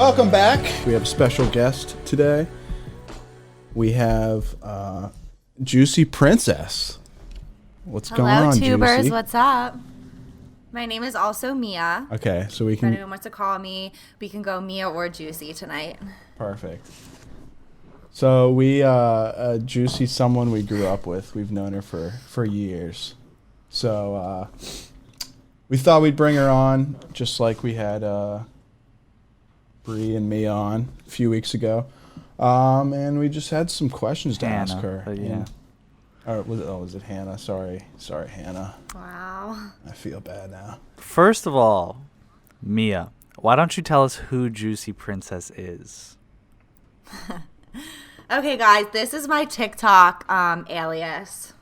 Welcome back. We have a special guest today. We have JuicyyPrincess. What's going on, Hello, tubers. Juicy? What's up? My name is also Mia. Okay, so we If can... anyone wants to call me, we can go Mia or Juicy tonight. Perfect. So we, Juicyy's someone we grew up with. We've known her for years. So we thought we'd bring her on, just like we had Bree and me on a few weeks ago. And we just had some questions to ask her. Yeah. Or was it Hannah? Sorry, Hannah. Wow. I feel bad now. First of all, Mia, why don't you tell us who JuicyyPrincess is? Okay, guys, this is my TikTok alias.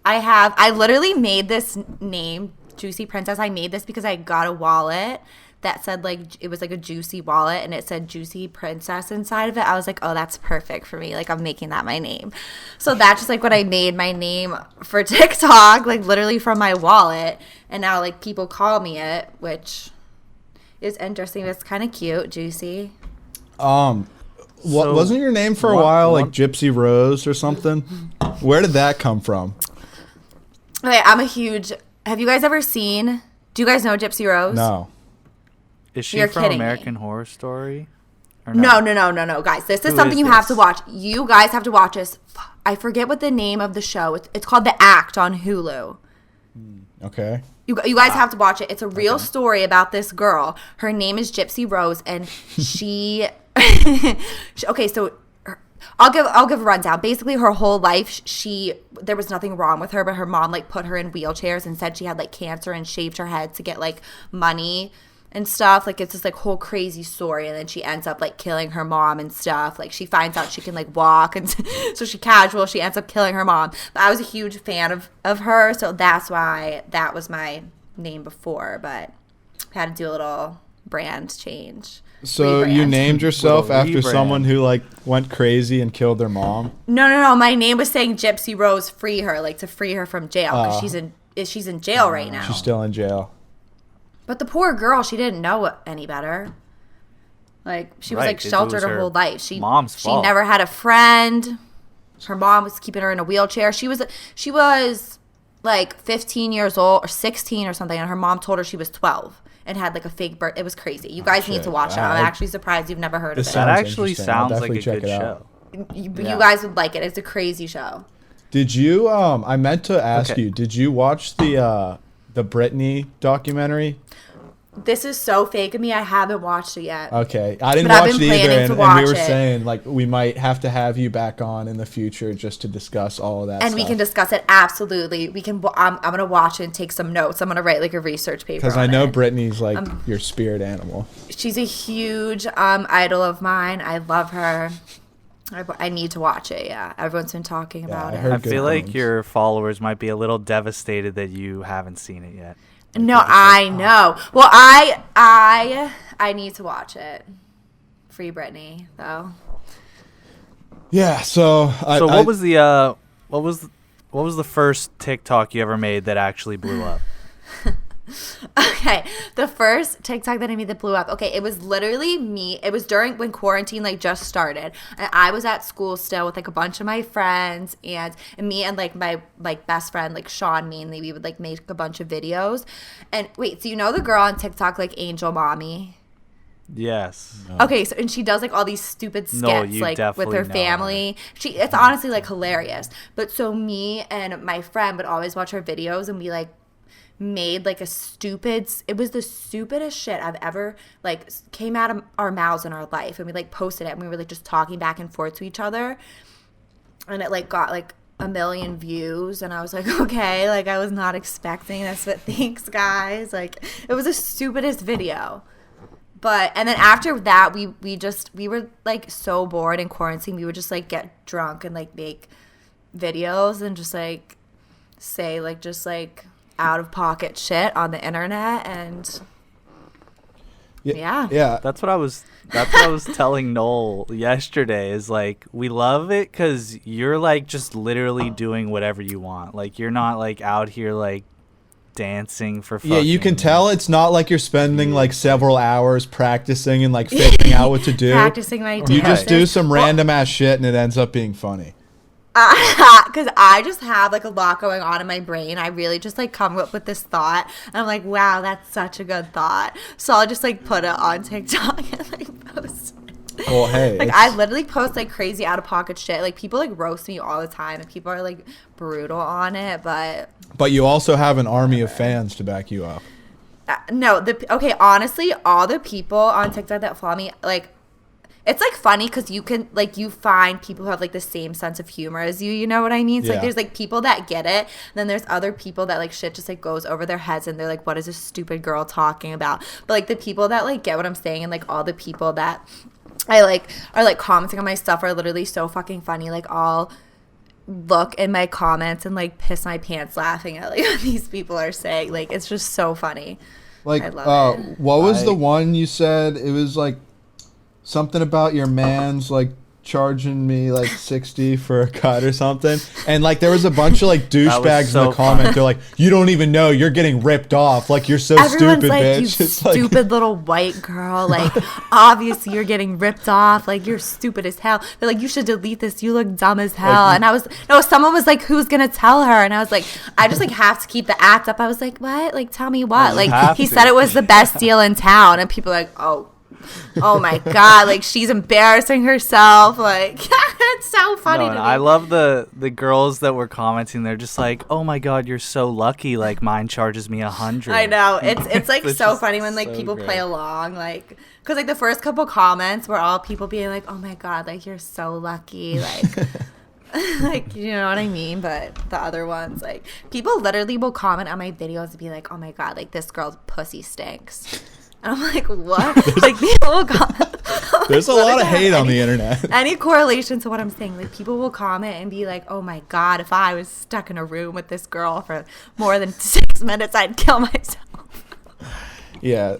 I literally made this name, JuicyyPrincess. I made this because I got a wallet that said, like, it was like a Juicy wallet, and it said JuicyyPrincess inside of it. I was like, oh, that's perfect for me. Like, I'm making that my name. So that's just, like, what I made my name for TikTok, like, literally from my wallet. And now, like, people call me it, which is interesting. It's kind of cute, Juicy. Wasn't your name for a while like Gypsy Rose or something? Where did that come from? Okay, I'm a huge... Have you guys ever seen... Do you guys know Gypsy Rose? No. Is she You're from kidding American me. Horror Story? Or No, guys. This is Who something is you have to this? watch. You guys have to watch this. I forget what the name of the show. It's called The Act on Hulu. Okay. You guys have to watch it. It's a real story about this girl. Her name is Gypsy Rose, and she... Okay, so I'll give a rundown. Basically, her whole life, there was nothing wrong with her, but her mom like put her in wheelchairs and said she had like cancer and shaved her head to get like money and stuff. Like, it's this like whole crazy story, and then she ends up like killing her mom and stuff. Like, she finds out she can like walk, and so she ends up killing her mom. But I was a huge fan of her, so that's why that was my name before, but I had to do a little brand change. So Rebrand. you named yourself Little after rebrand. someone who like went crazy and killed their mom? No. My name was saying Gypsy Rose, free her, like to free her from jail, because she's in jail right now. She's still in jail. But the poor girl, she didn't know any better. Like, she was Right, like it sheltered was her her whole life. She fault. never had a friend. Her mom was keeping her in a wheelchair. She was like 15 years old or 16 or something, and her mom told her she was 12 and had like a fake birth. It was crazy. You guys need shit. to watch it. I'm actually surprised you've never heard of This it. sounds That actually interesting. I'll sounds like a definitely good check it out. show. You Yeah. guys would like it. It's a crazy show. Did you I meant to ask Okay. you, did you watch the Britney documentary? This is so fake of me. I haven't watched it yet. Okay. I didn't But I've watch it been either, planning and to we watch were it. saying like we might have to have you back on in the future just to discuss all of that And stuff. we can discuss it. Absolutely. We can. I'm gonna watch it and take some notes. I'm gonna write like a research paper. Because I know it. Britney's like your spirit animal. She's a huge idol of mine. I love her. I need to watch it. Yeah, everyone's been talking about I it. heard I good feel like things. your followers might be a little devastated that you haven't seen it yet. No, I know. Well, I need to watch it. Free Britney, though. Yeah. So So what was the first TikTok you ever made that actually blew up? Okay, the first TikTok that I made that blew up. Okay, it was literally me. It was during when quarantine like just started, and I was at school still with like a bunch of my friends, and me and like my like best friend like Sean mainly. We would like make a bunch of videos. And wait, so you know the girl on TikTok like Angel Mommy? Yes. Okay, so and she does like all these stupid skits No, you like with definitely her know family. It's honestly like hilarious. But so me and my friend would always watch her videos, and we like made like it was the stupidest shit I've ever like came out of our mouths in our life, and we like posted it, and we were like just talking back and forth to each other, and it like got like 1 million views, and I was like, okay, like I was not expecting this, but thanks guys. Like, it was the stupidest video. But and then after that we were like so bored in quarantine, we would just like get drunk and like make videos and just like say like just like out of pocket shit on the internet. And yeah. That's what I was telling Noel yesterday, is like, we love it because you're like just literally doing whatever you want. Like, you're not like out here like dancing for Yeah, you can fucking- tell it's not like you're spending like several hours practicing and like figuring out what to do. Practicing my You just do dances. some random ass shit and it ends up being funny. Because I just have like a lot going on in my brain. I really just like come up with this thought, and I'm like, wow, that's such a good thought. So I'll just like put it on TikTok and like post. Well, hey, Like it's- I literally post like crazy out of pocket shit. Like people like roast me all the time, and people are like brutal on it. But but you also have an army of fans to back you up. no, okay. Honestly, all the people on TikTok that follow me, like, it's like funny because you can like you find people who have like the same sense of humor as you. You know what I mean? So Yeah. like there's like people that get it, and then there's other people that like shit just like goes over their heads, and they're like, "What is this stupid girl talking about?" But like the people that like get what I'm saying, and like all the people that I like are like commenting on my stuff are literally so fucking funny. Like I'll look in my comments and like piss my pants laughing at like what these people are saying. Like it's just so funny. Like, I love it. what was the one you said? It was like something about your man's like charging me like 60 for a cut or something, and like there was a bunch of like douchebags so in the comment. They're like, "You don't even know you're getting ripped off. Like you're so Everyone's stupid, like, bitch." "You It's like, stupid little white girl. Like, obviously you're getting ripped off. Like, you're stupid as hell." They're like, "You should delete this. You look dumb as hell." Like, and I was, no, someone was like, "Who's gonna tell her?" And I was like, I just like have to keep the act up. I was like, "What? Like, tell me what?" You Like, have he to. said it was the best deal in town, and people are like, oh my god, like she's embarrassing herself. Like, it's so funny No, to and me. I love the girls that were commenting. They're just like, "Oh my god, you're so lucky. Like mine charges me 100." I know it's like It's so just funny when like so people great. play along, like because like the first couple comments were all people being like, "Oh my god, like you're so lucky," like like you know what I mean. But the other ones, like people literally will comment on my videos and be like, "Oh my god, like this girl's pussy stinks." And I'm like, what? Like people will comment. there's a What lot is of that? hate on the internet. Any correlation to what I'm saying? Like people will comment and be like, "Oh my god, if I was stuck in a room with this girl for more than 6 minutes, I'd kill myself." Yeah,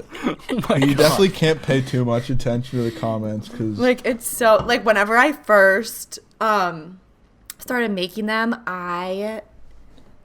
you definitely can't pay too much attention to the comments because Like it's so like whenever I first started making them,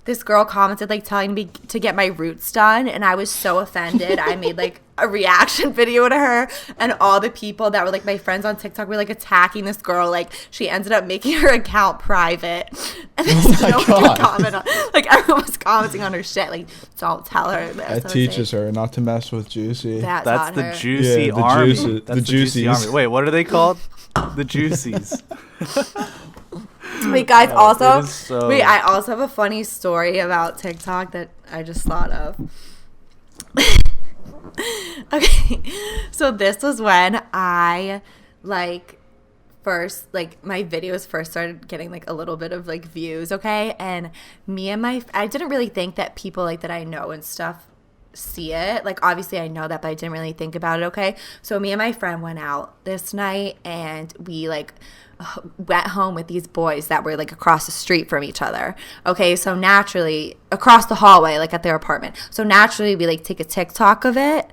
this girl commented like telling me to get my roots done, and I was so offended. I made like a reaction video to her, and all the people that were like my friends on TikTok were like attacking this girl. Like she ended up making her account private, and then my no one God. would comment on. Like everyone was commenting on her shit. Like don't tell her this. that teaches her not to mess with Juicy. That's That's the her. juicy Yeah, the army. juicy- That's the juicy juicies. army. Wait, what are they called? The juicies. Wait, guys, Oh, also, it is so- wait, I also have a funny story about TikTok that I just thought of. Okay, so this was when I, like, first, like, my videos first started getting, like, a little bit of, like, views, okay? And I didn't really think that people, like, that I know and stuff see it. Like, obviously I know that, but I didn't really think about it, okay? So me and my friend went out this night, and we, like, went home with these boys that were like across the street from each other. Okay, so naturally across the hallway, like at their apartment. So naturally we like take a TikTok of it,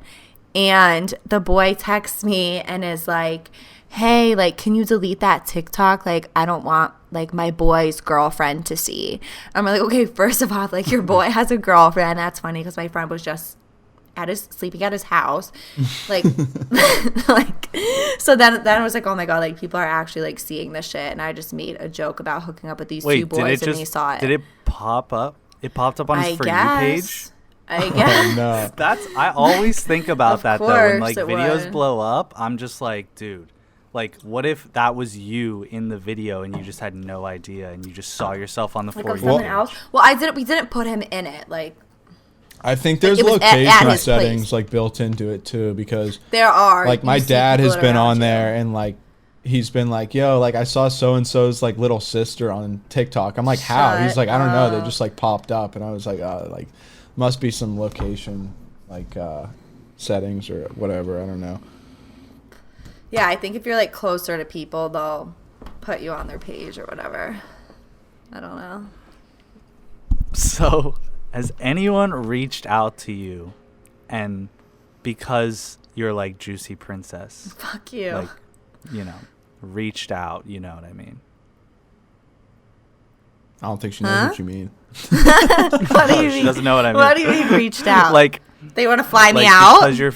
and the boy texts me and is like, "Hey, like, can you delete that TikTok? Like, I don't want like my boy's girlfriend to see." I'm like, okay, first of all, like your boy has a girlfriend. That's funny because my friend was just sleeping at his house, like like so then I was like, oh my god, like people are actually like seeing this shit, and I just made a joke about hooking up with these two boys, and they saw it. Did it pop up? It popped up on his For You page? I guess. No. I always think about Of that though. When course like it videos would. blow up, I'm just like, dude, like what if that was you in the video and you just had no idea and you just saw yourself on the Like For of You someone page? else. Well, we didn't put him in it. Like I think there's it was at location his settings place. like built into it too, because there are like my you see dad people has that are been around on you. there and like he's been like, "Yo, like I saw so and so's like little sister on TikTok." I'm like, "How?" He's Shut like, "I don't know. They up. just like popped up," and I was like, like must be some location like settings or whatever. I don't know. Yeah, I think if you're like closer to people, they'll put you on their page or whatever. I don't know. So, has anyone reached out to you, and because you're like Juicy Princess, Fuck you. like, you know, reached out, you know what I mean? I don't think she knows what you mean. What do you mean? She doesn't know what I mean. What do you mean reached out? Like they want to fly me like out? because you're.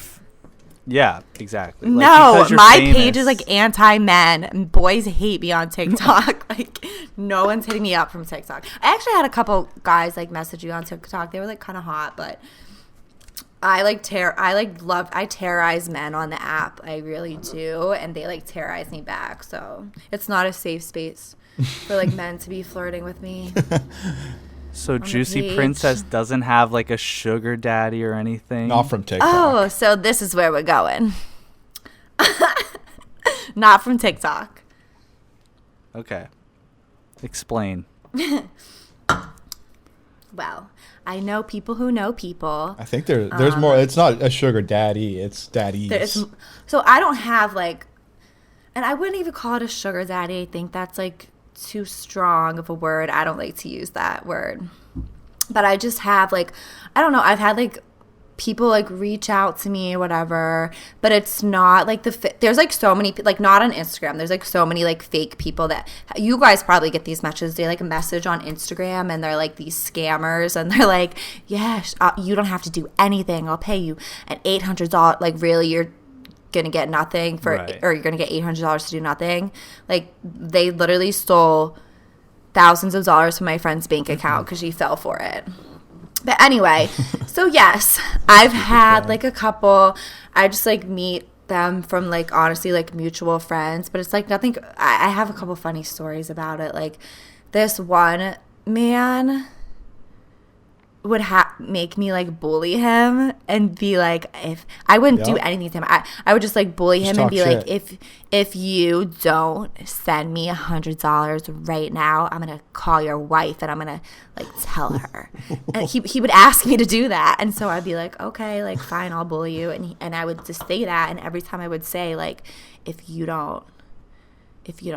Yeah, exactly. Like, No, because you're my famous. page is like anti-men. And boys hate me on TikTok. Like, no one's hitting me up from TikTok. I actually had a couple guys like message you on TikTok. They were like kind of hot, but I terrorize men on the app. I really do, and they like terrorize me back. So it's not a safe space for like men to be flirting with me. So Juicy Princess doesn't have like a sugar daddy or anything. Not from TikTok. Oh, so this is where we're going. Not from TikTok. Okay. Explain. Well, I know people who know people. I think there's more. It's not a sugar daddy. It's daddies. So I don't have like, and I wouldn't even call it a sugar daddy. I think that's like too strong of a word. I don't like to use that word. But I just have like, I don't know. I've had like people like reach out to me or whatever, but it's not like there's like so many, like not on Instagram. There's like so many like fake people that you guys probably get these messages. They like message on Instagram and they're like these scammers and they're like, yeah, you don't have to do anything. I'll pay you an $800. Like really, you're gonna get nothing for, right. Or you're gonna get $800 to do nothing. Like they literally stole thousands of dollars from my friend's bank account because she fell for it. But anyway, so yes, I've had like a couple. I just like meet them from like honestly like mutual friends, but it's like nothing. I have a couple funny stories about it. Like this one man would make me like bully him and be like, if I wouldn't do anything to him, I would just like bully him and be like, if you don't send me $100 right now, I'm gonna call your wife and I'm gonna like tell her. And he would ask me to do that, and so I'd be like, okay, like fine, I'll bully you, and I would just say that, and every time I would say like, if you don't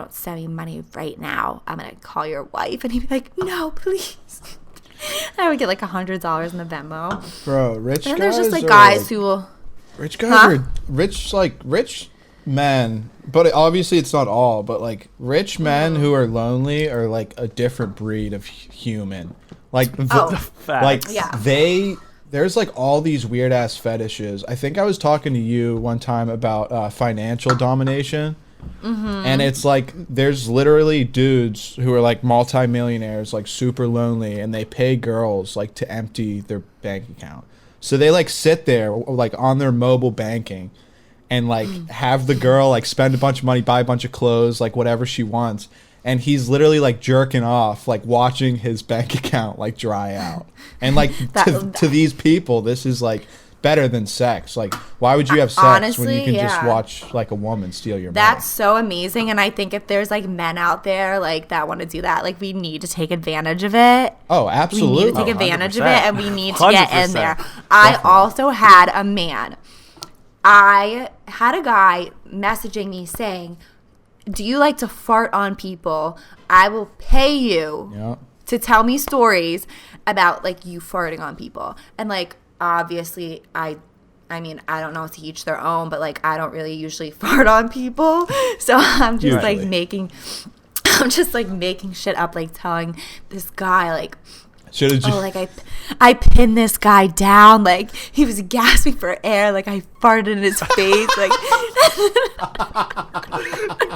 send me money right now, I'm gonna call your wife, and he'd be like, no, please. I would get like $100 in the Venmo. Bro, rich guys. And there's just like guys who will. Rich guys are rich men, but obviously it's not all. But like rich men who are lonely are like a different breed of human. Like there's like all these weird ass fetishes. I think I was talking to you one time about financial domination. Mm-hmm. And it's like there's literally dudes who are like multimillionaires, like super lonely, and they pay girls like to empty their bank account. So they like sit there like on their mobile banking and like have the girl like spend a bunch of money, buy a bunch of clothes, like whatever she wants. And he's literally like jerking off, like watching his bank account like dry out. And like to these people, this is like better than sex. Like, why would you have sex honestly, when you can just watch like a woman steal your money? That's so amazing. And I think if there's like men out there like that want to do that, like we need to take a of it. Oh, absolutely. We need to take advantage 100%. of it, and we need to get in 100%. there. I also had a man. I had a guy messaging me saying, do you like to fart on people? I will pay you to tell me stories about like you farting on people. And like, obviously, I mean, I don't know, to each their own, but like I don't really usually fart on people, so I'm just like making shit up, like telling this guy like, I pinned this guy down, like he was gasping for air, like I farted in his face, like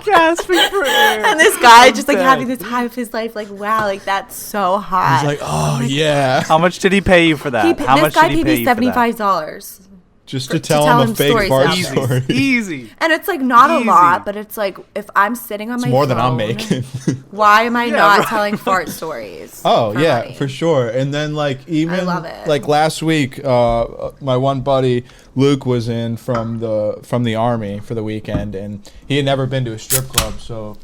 gasping for air. And this guy just like having the time of his life, like wow, like that's so hot. He's like, oh yeah. How much did he pay you for that? This guy paid me $75 just to tell him a fake fart story. Easy. And it's like not a lot, but it's like if I'm sitting on my phone, more than I'm making. Why am I not telling fart stories? Oh yeah, money? For sure. And then like even I love it. Like last week, my one buddy Luke was in from the army for the weekend, and he had never been to a strip club, so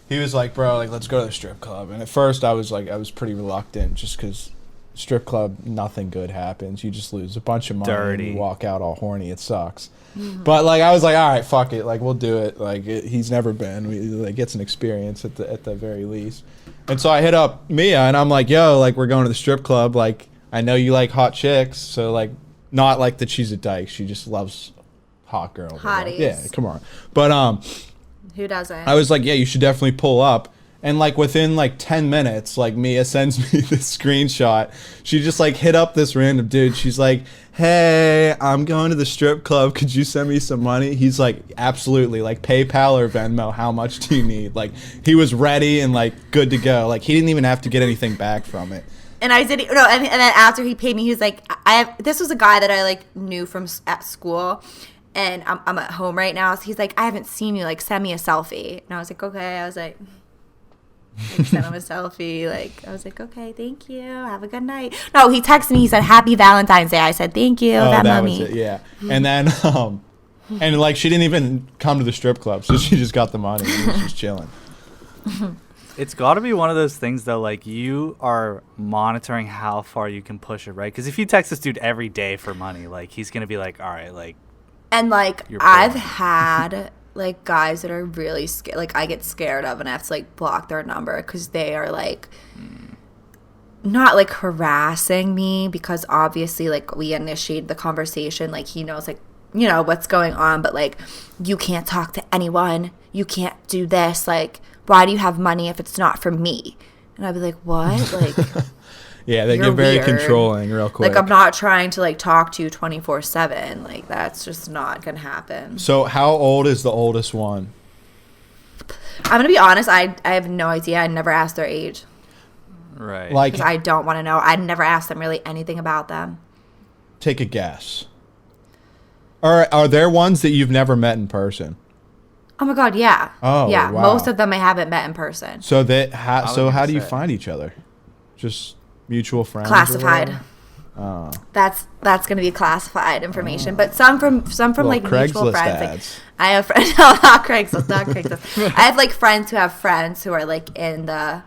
he was like, bro, like let's go to the strip club. And at first I was pretty reluctant, just because strip club, nothing good happens. You just lose a bunch of money and you walk out all horny. It sucks. But like I was like, all right, fuck it, like we'll do it. Like he's never been. Like gets an experience at the very least. And so I hit up Mia and I'm like, yo, like we're going to the strip club. Like I know you like hot chicks, so like not like that she's a dyke. She just loves hot girls. Hotties. Yeah, come on. But who doesn't? I was like, yeah, you should definitely pull up. And like within like 10 minutes, like Mia sends me this screenshot. She just like hit up this random dude. She's like, hey, I'm going to the strip club. Could you send me some money? He's like, absolutely. Like PayPal or Venmo, how much do you need? Like he was ready and like good to go. Like he didn't even have to get anything back from it. And I did no, and then after he paid me, he was like, this was a guy that I like knew from at school, and I'm at home right now. So he's like, I haven't seen you. Like send me a selfie. And I was like, okay. I was like sent him a selfie. Like I was like, okay, thank you. Have a good night. No, he texted me. He said, Happy Valentine's Day. I said, thank you. Oh, that Venmo was me. it. Yeah. And then and like she didn't even come to the strip club, so she just got the money and was just chilling. It's got to be one of those things, though, like, you are monitoring how far you can push it, right? Because if you text this dude every day for money, like, he's going to be like, all right, like... And, like, I've had, like, guys that are really scared. Like, I get scared of and I have to, like, block their number because they are, like... not, like, harassing me because, obviously, like, we initiated the conversation. Like, he knows, like, you know, what's going on. But, like, you can't talk to anyone. You can't do this. Like... why do you have money if it's not for me? And I'd be like, what? Like, yeah, they get very weird. Controlling real quick. Like, I'm not trying to, like, talk to you 24/7. Like, that's just not going to happen. So how old is the oldest one? I'm going to be honest. I have no idea. I never asked their age. Right. Like, because I don't want to know. I never asked them really anything about them. Take a guess. Are there ones that you've never met in person? Oh my God, yeah. Oh, yeah. wow. Most of them I haven't met in person. So how do you find each other? Just mutual friends? Classified. That's going to be classified information. But some from like mutual friends. Like, I have friends. No, not Craigslist. Not Craigslist. I have like friends who have friends who are like in the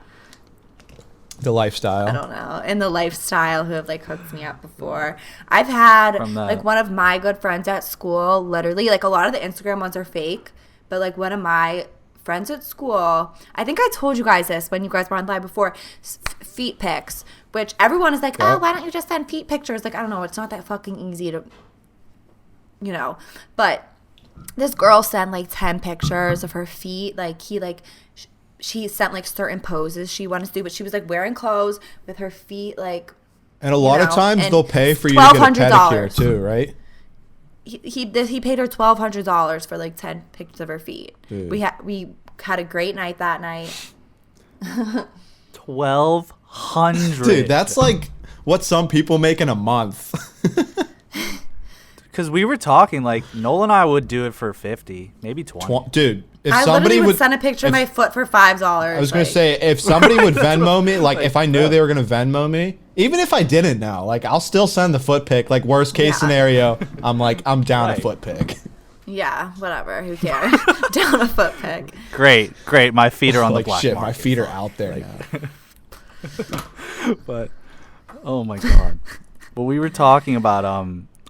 lifestyle. I don't know, in the lifestyle, who have like hooked me up before. I've had like one of my good friends at school. Literally, like a lot of the Instagram ones are fake. But, like, one of my friends at school, I think I told you guys this when you guys were on live before, feet pics, which everyone is like, oh, why don't you just send feet pictures? Like, I don't know. It's not that fucking easy to, you know. But this girl sent, like, 10 pictures of her feet. Like, she sent, like, certain poses she wanted to do. But she was, like, wearing clothes with her feet, like, and a lot of times they'll pay for you to get a pedicure, too, right? He paid her $1,200 for like 10 pictures of her feet. Dude. We had a great night that night. 1,200. Dude, that's like what some people make in a month. Because we were talking, like, Noel and I would do it for 50, maybe 20. Dude, if I somebody literally would send a picture of my foot for $5. I was going to say, if somebody would Venmo me, like if I knew they were going to Venmo me, even if I didn't now, like I'll still send the foot pic. Like worst case scenario, I'm like, I'm down a foot pic. Yeah, whatever. Who cares? Down a foot pic. Great. My feet are on the black shit, market. my feet are out there now. But, oh my God. But we were talking about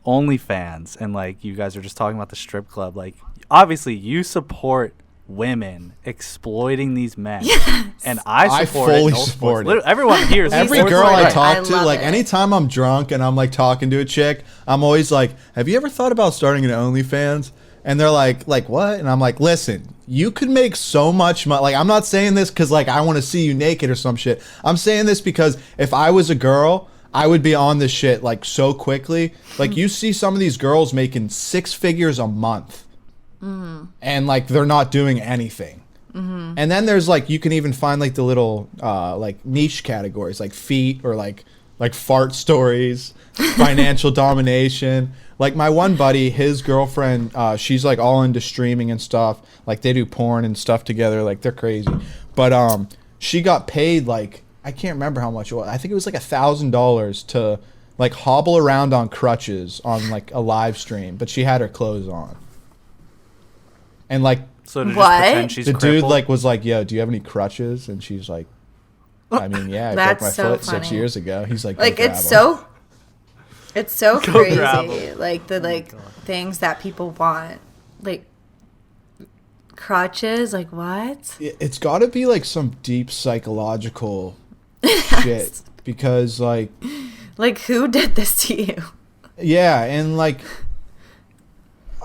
OnlyFans, and like you guys are just talking about the strip club. Like, obviously you support women exploiting these men. Yes. And I fully support it. Everyone here is Every girl I talk to, like it. anytime I'm drunk and I'm like talking to a chick, I'm always like, have you ever thought about starting an OnlyFans? And they're like what? And I'm like, listen, you could make so much money. Like, I'm not saying this because like I want to see you naked or some shit. I'm saying this because if I was a girl, I would be on this shit like so quickly. Like, you see some of these girls making 6 figures a month. And like they're not doing anything. And then there's like, you can even find like the little like niche categories, like feet, or like fart stories, financial domination. Like my one buddy, his girlfriend, she's like all into streaming and stuff. Like they do porn and stuff together. Like they're crazy. But she got paid like, I can't remember how much it was. I think it was like $1,000 to like hobble around on crutches on like a live stream, but she had her clothes on. And like, so to just pretend she's the crippled? dude like was like, yo, do you have any crutches? And she's like, I mean, yeah, I broke my foot 6 years ago. He's like it's so crazy. Like the things that people want, like crutches. Like what? It's got to be like some deep psychological shit, because like who did this to you? Yeah, and like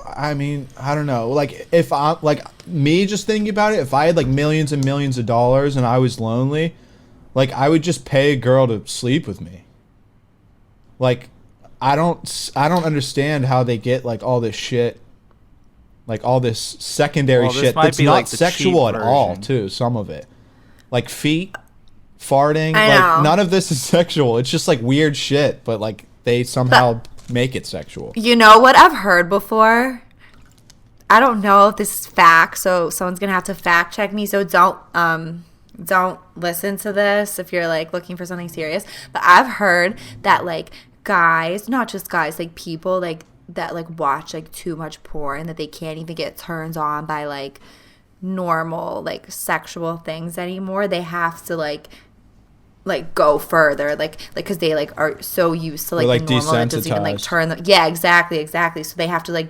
I mean, I don't know. Like, if I like me just thinking about it, if I had like millions and millions of dollars and I was lonely, like I would just pay a girl to sleep with me. Like, I don't understand how they get like all this shit, like all this secondary shit that's not like sexual at all. Too, some of it, like feet, farting, like none of this is sexual. It's just like weird shit, but like they somehow make it sexual. You know what I've heard before? I don't know if this is fact, so someone's gonna have to fact check me. So don't listen to this if you're like looking for something serious. But I've heard that like guys, not just guys, like people like that like watch like too much porn, that they can't even get turned on by like normal like sexual things anymore. They have to like go further, like because they like are so used to like the normal that doesn't even like turn them. Yeah, exactly. So they have to like,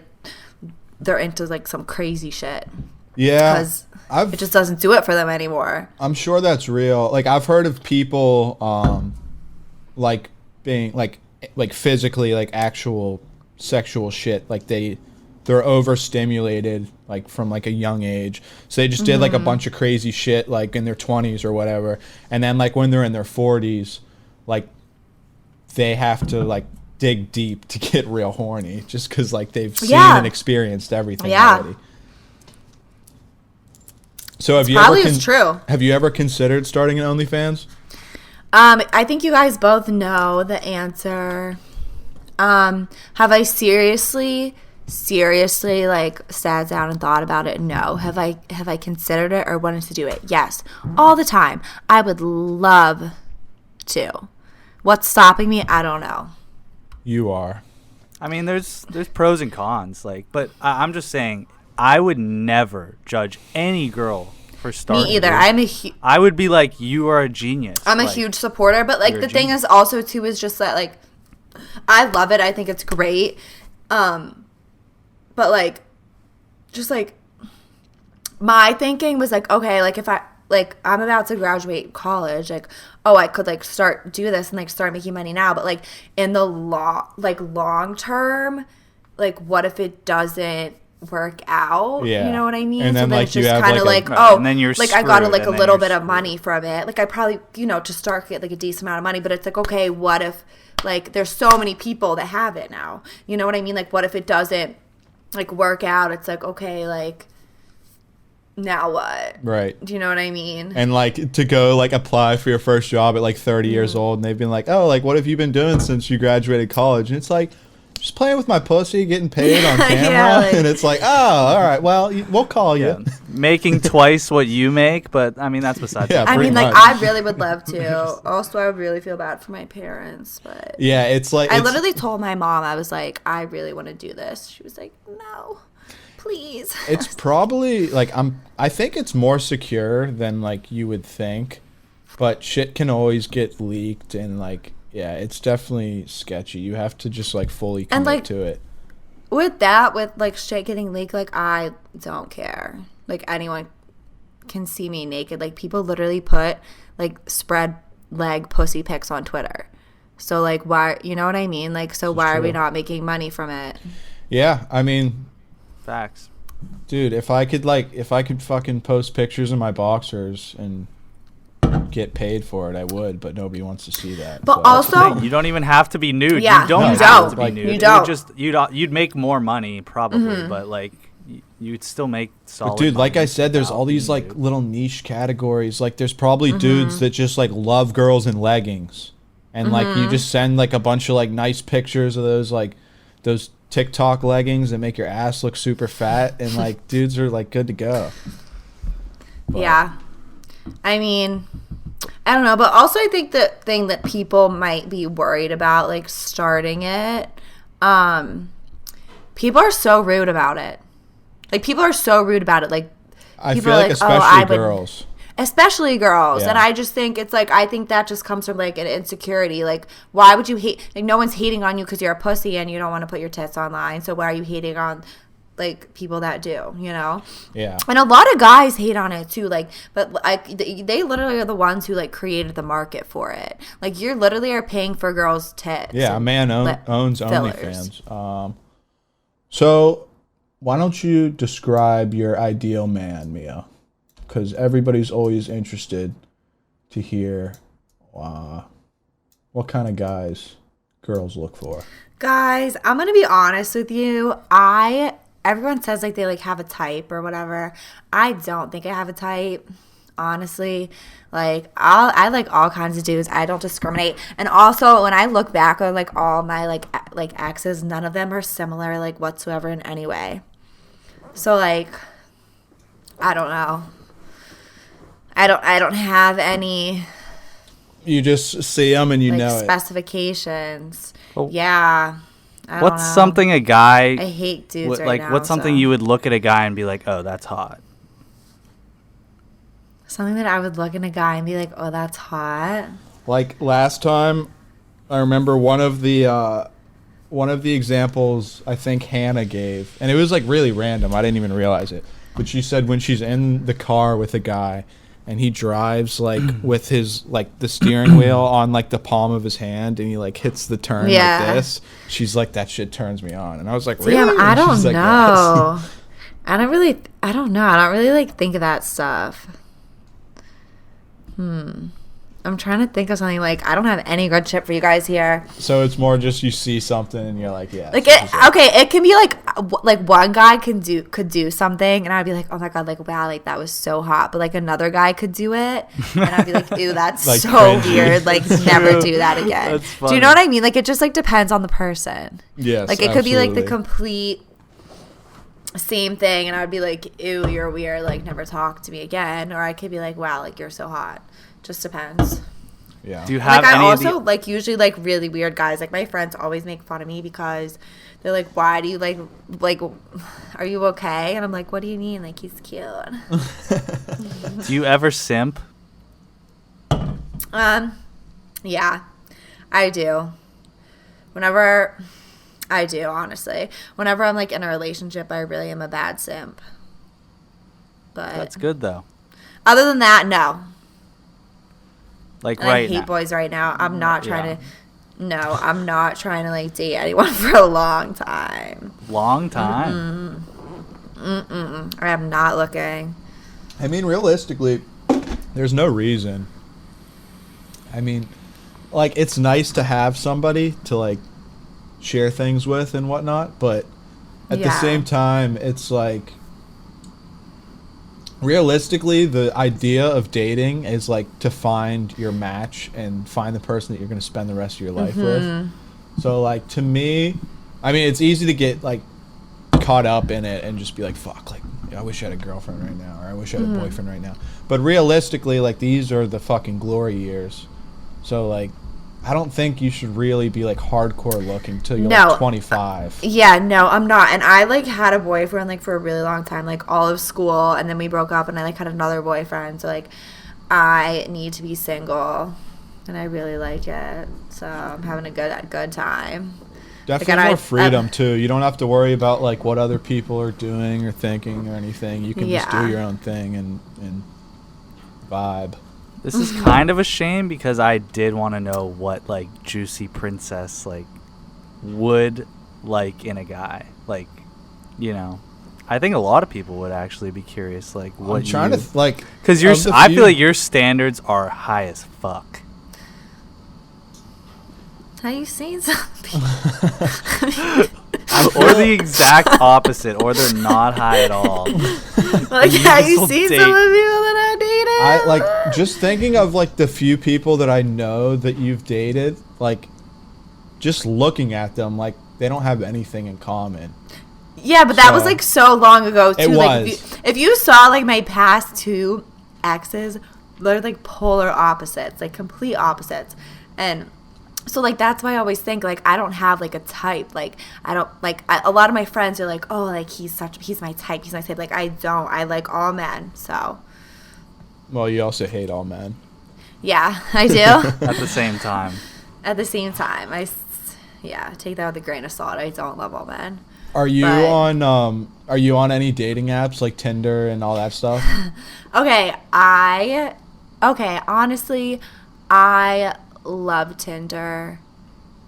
they're into like some crazy shit. Yeah, because it just doesn't do it for them anymore. I'm sure that's real. Like I've heard of people like being like physically like actual sexual shit, like they're overstimulated like from like a young age, so they just did like a bunch of crazy shit like in their 20s or whatever, and then like when they're in their 40s, like they have to like dig deep to get real horny just because like they've seen and experienced everything already. So have you ever considered starting an OnlyFans? I think you guys both know the answer. Have I seriously like sat down and thought about it? No. Have I considered it or wanted to do it? Yes, all the time. I would love to. What's stopping me? I don't know. You are. I mean, there's pros and cons, like, but I'm just saying, I would never judge any girl for starting. Me either. I would be like, you are a genius. I'm a huge supporter, but like the thing is also too is just that like I love it. I think it's great. But like, just like my thinking was like, okay, like if I'm about to graduate college, like, oh, I could like do this and like start making money now. But like in the long term, like what if it doesn't work out? Yeah. You know what I mean? And then, so then like, it's just kind of like, and then you're like I got like a little bit of money from it. Like I probably, to start get like a decent amount of money, but it's like, okay, what if like there's so many people that have it now? You know what I mean? Like what if it doesn't like work out? It's like, okay, like now what? Right. Do you know what I mean? And like to go like apply for your first job at like 30 years old, and they've been like, oh, like what have you been doing since you graduated college? And it's like, just playing with my pussy, getting paid on camera. And it's like, oh, all right, well, we'll call you. Yeah. Making twice what you make, but I mean, that's besides the point. I mean, like, I really would love to. Also, I would really feel bad for my parents, but yeah, it's like, I literally told my mom, I was like, I really want to do this. She was like, no, please. It's probably like, I think it's more secure than like you would think, but shit can always get leaked, and like, yeah, it's definitely sketchy. You have to just like fully commit to it. With like shit getting leaked, like I don't care. Like anyone can see me naked. Like people literally put like spread leg pussy pics on Twitter. So like why, you know what I mean? Like so why are we not making money from it? Yeah, I mean, facts. Dude, if I could fucking post pictures of my boxers and get paid for it, I would, but nobody wants to see that. But also, you don't even have to be nude. Yeah, you don't have to be nude. You don't. You'd make more money probably, but like you'd still make solid. But dude, money like I said, there's all these like little niche categories. Like there's probably dudes that just like love girls in leggings, and like you just send like a bunch of like nice pictures of those Tik Tok leggings that make your ass look super fat, and like dudes are like good to go. But, yeah. I mean, I don't know, but also I think the thing that people might be worried about, like starting it, people are so rude about it. Like people are so rude about it. Like I feel like especially girls. Especially girls. Yeah. And I just think it's like, I think that just comes from like an insecurity. Like why would you hate, like no one's hating on you because you're a pussy and you don't want to put your tits online. So why are you hating on like people that do, you know? Yeah. And a lot of guys hate on it too, like, but like they literally are the ones who like created the market for it. Like you literally are paying for girls' tits. Yeah, a man owns OnlyFans. So why don't you describe your ideal man, Mia? Because everybody's always interested to hear what kind of guys girls look for. Guys, I'm gonna be honest with you. Everyone says like they like have a type or whatever. I don't think I have a type, honestly. Like I like all kinds of dudes. I don't discriminate. And also when I look back on like all my like exes, none of them are similar like whatsoever in any way. So like I don't know. I don't have any. You just see them and you like know specifications. Oh. Yeah. What's something a guy? I hate dudes right like, now. what's something you would look at a guy and be like, oh, that's hot? Something that I would look at a guy and be like, oh, that's hot. Like last time, I remember one of the examples I think Hannah gave, and it was like really random. I didn't even realize it, but she said when she's in the car with a guy, and he drives like with his like the steering wheel on like the palm of his hand, and he like hits the turn like this. She's like, that shit turns me on, and I was like, really? Damn, I don't like, know. yes. I don't know. I don't really like think of that stuff. I'm trying to think of something. Like, I don't have any good shit for you guys here. So it's more just you see something and you're like, yeah. Like it can be like one guy could do something and I'd be like, oh my god, like wow, like that was so hot. But like another guy could do it and I'd be like, ew, that's like so cringy. weird. Like never do that again. That's funny. Do you know what I mean? Like it just like depends on the person. Yes. Like it could be like the absolutely. complete same thing and I'd be like, ew, you're weird, like never talk to me again. Or I could be like, wow, like you're so hot. Just depends. Yeah. Do you have Like I any also of the, like usually like really weird guys. Like my friends always make fun of me because they're like, why do you like are you okay? And I'm like, what do you mean? Like he's cute. do you ever simp? Yeah, I do. Honestly. Whenever I'm like in a relationship, I really am a bad simp. But That's good though. other than that, no. Like And right I hate now. I'm not trying Yeah. I'm not trying to like date anyone for a long time. Long time. I am not looking. I mean, realistically, there's no reason. I mean, like, it's nice to have somebody to, like, share things with and whatnot, but at the Yeah. same time, it's like, realistically, the idea of dating is, like, to find your match and find the person that you're going to spend the rest of your life with. So, like, to me, I mean, it's easy to get, like, caught up in it and just be like, fuck, like, I wish I had a girlfriend right now, or I wish I had a boyfriend right now. But realistically, like, these are the fucking glory years. So, like, I don't think you should really be, like, hardcore looking till you're, like, 25. Yeah, no, I'm not. And I, like, had a boyfriend, like, for a really long time, like, all of school. And then we broke up and I, like, had another boyfriend. So, like, I need to be single. And I really like it. So, I'm having a good time. Definitely Like, more freedom, too. You don't have to worry about, like, what other people are doing or thinking or anything. You can just do your own thing and vibe. This is kind of a shame because I did want to know what like Juicy Princess like would like in a guy. Like, you know, I think a lot of people would actually be curious. Like, what I'm trying to, like... Because I feel like your standards are high as fuck. Have you seen something? Or the exact opposite, or they're not high at all. Like, have you seen some of the people that I dated? I, like, just thinking of, like, the few people that I know that you've dated, like, just looking at them, like, they don't have anything in common. Yeah, but that was, like, so long ago, too. It Like, was. if you saw, like, my past two exes, they're, like, polar opposites. Like, complete opposites. And... so, like, that's why I always think, like, I don't have, like, a type. Like, I don't, like, a lot of my friends are like, oh, like, he's my type. Like, I don't. I like all men, so. Well, you also hate all men. Yeah, I do. At the same time. At the same time, take that with a grain of salt. I don't love all men. Are you on any dating apps, like Tinder and all that stuff? Okay, honestly, I love Tinder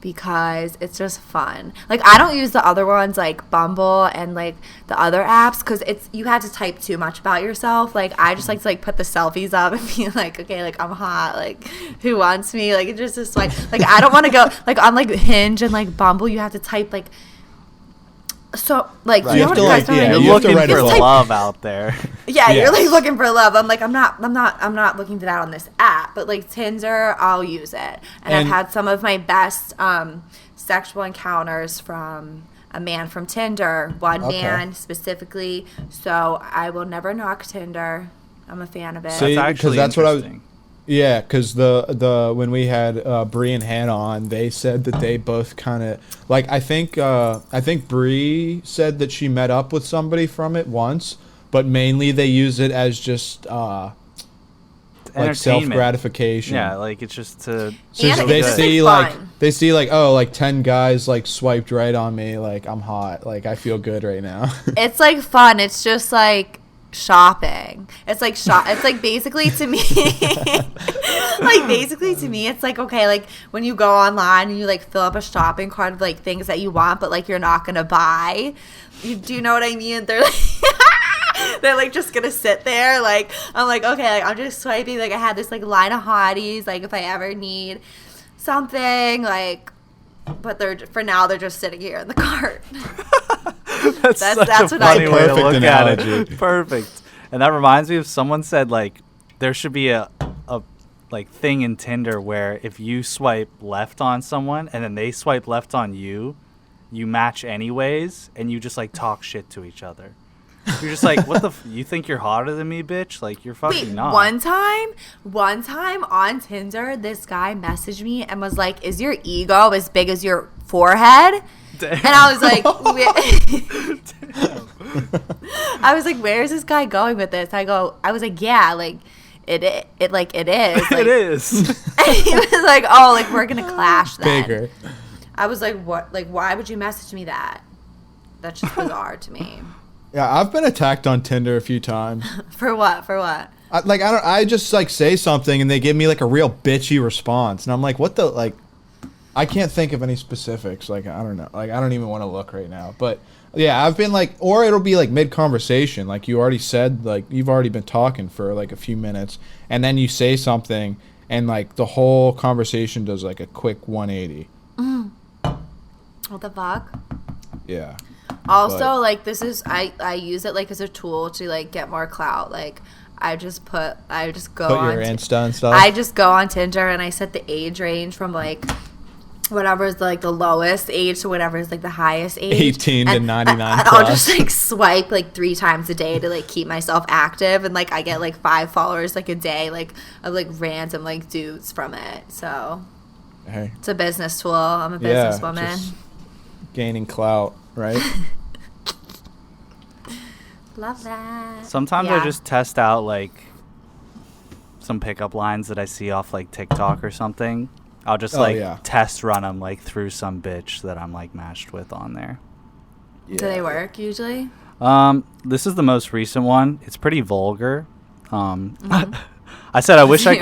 because it's just fun. Like, I don't use the other ones like Bumble and like the other apps because it's you have to type too much about yourself. Like, I just like to like put the selfies up and be like, okay, like I'm hot, like who wants me? Like, it's just like I don't want to go like on like Hinge and like Bumble. You have to type like. So like Right. you know what guys don't You're like, looking write for it. love out there. yeah, Yes. you're like looking for love. I'm like I'm not looking for that on this app, but like Tinder, I'll use it. And I've had some of my best sexual encounters from a man from Tinder, one man specifically. So I will never knock Tinder. I'm a fan of it. See, That's actually that's what I was. interesting. Yeah, because the when we had Bree and Hannah on, they said that they both kind of like I think Bree said that she met up with somebody from it once, but mainly they use it as just like Entertainment. self gratification. Yeah, like it's just to. So And they it's just, see like, like fun. they see like, oh, like 10 guys like swiped right on me, like I'm hot, like I feel good right now. It's like fun. It's just like shopping. It's like it's like basically to me it's like, okay, like when you go online and you like fill up a shopping cart of like things that you want but like you're not gonna buy. Do you know what I mean? They're like they're like just gonna sit there. Like I'm like, okay, like I'm just swiping. Like I had this like line of hotties, like if I ever need something, like, but they're just sitting here in the cart. That's That's what what I funny do. way to Perfect look analogy. at it. Perfect. And that reminds me of someone said like there should be a like thing in Tinder where if you swipe left on someone and then they swipe left on you, you match anyways and you just like talk shit to each other. You're just like, what the you think you're hotter than me, bitch? Like you're fucking Wait, not. one time on Tinder, this guy messaged me and was like, "Is your ego as big as your forehead?" Damn. And I was like, I was like, "Where is this guy going with this?" I was like, "Yeah, like it is." Like, it is. And he was like, "Oh, like we're gonna clash then." Bigger. I was like, "What? Like, why would you message me that?" That's just bizarre to me. Yeah, I've been attacked on Tinder a few times. For what? For what? I just like say something and they give me like a real bitchy response, and I'm like, what the like. I can't think of any specifics. Like, I don't know. Like, I don't even want to look right now. But, yeah, I've been, like, or it'll be, like, mid-conversation. Like, you already said, like, you've already been talking for, like, a few minutes. And then you say something, and, like, the whole conversation does, like, a quick 180. What the fuck? Yeah. Also, But- like, this is, I use it, like, as a tool to, like, get more clout. Like, I just go Put on. your Insta and stuff. I just go on Tinder and I set the age range from, like, whatever is, like, the lowest age to whatever is, like, the highest age. 18 to And 99 I'll plus. just, like, swipe, like, 3 times a day to, like, keep myself active. And, like, I get, like, 5 followers, like, a day, like, of, like, random, like, dudes from it. So, Hey. it's a business tool. I'm a Yeah, businesswoman. just gaining clout, right? Love that. Sometimes Yeah. I just test out like some pickup lines that I see off like TikTok or something. I'll just test run them like through some bitch that I'm like matched with on there. Yeah. Do they work usually? This is the most recent one. It's pretty vulgar. I said I wish I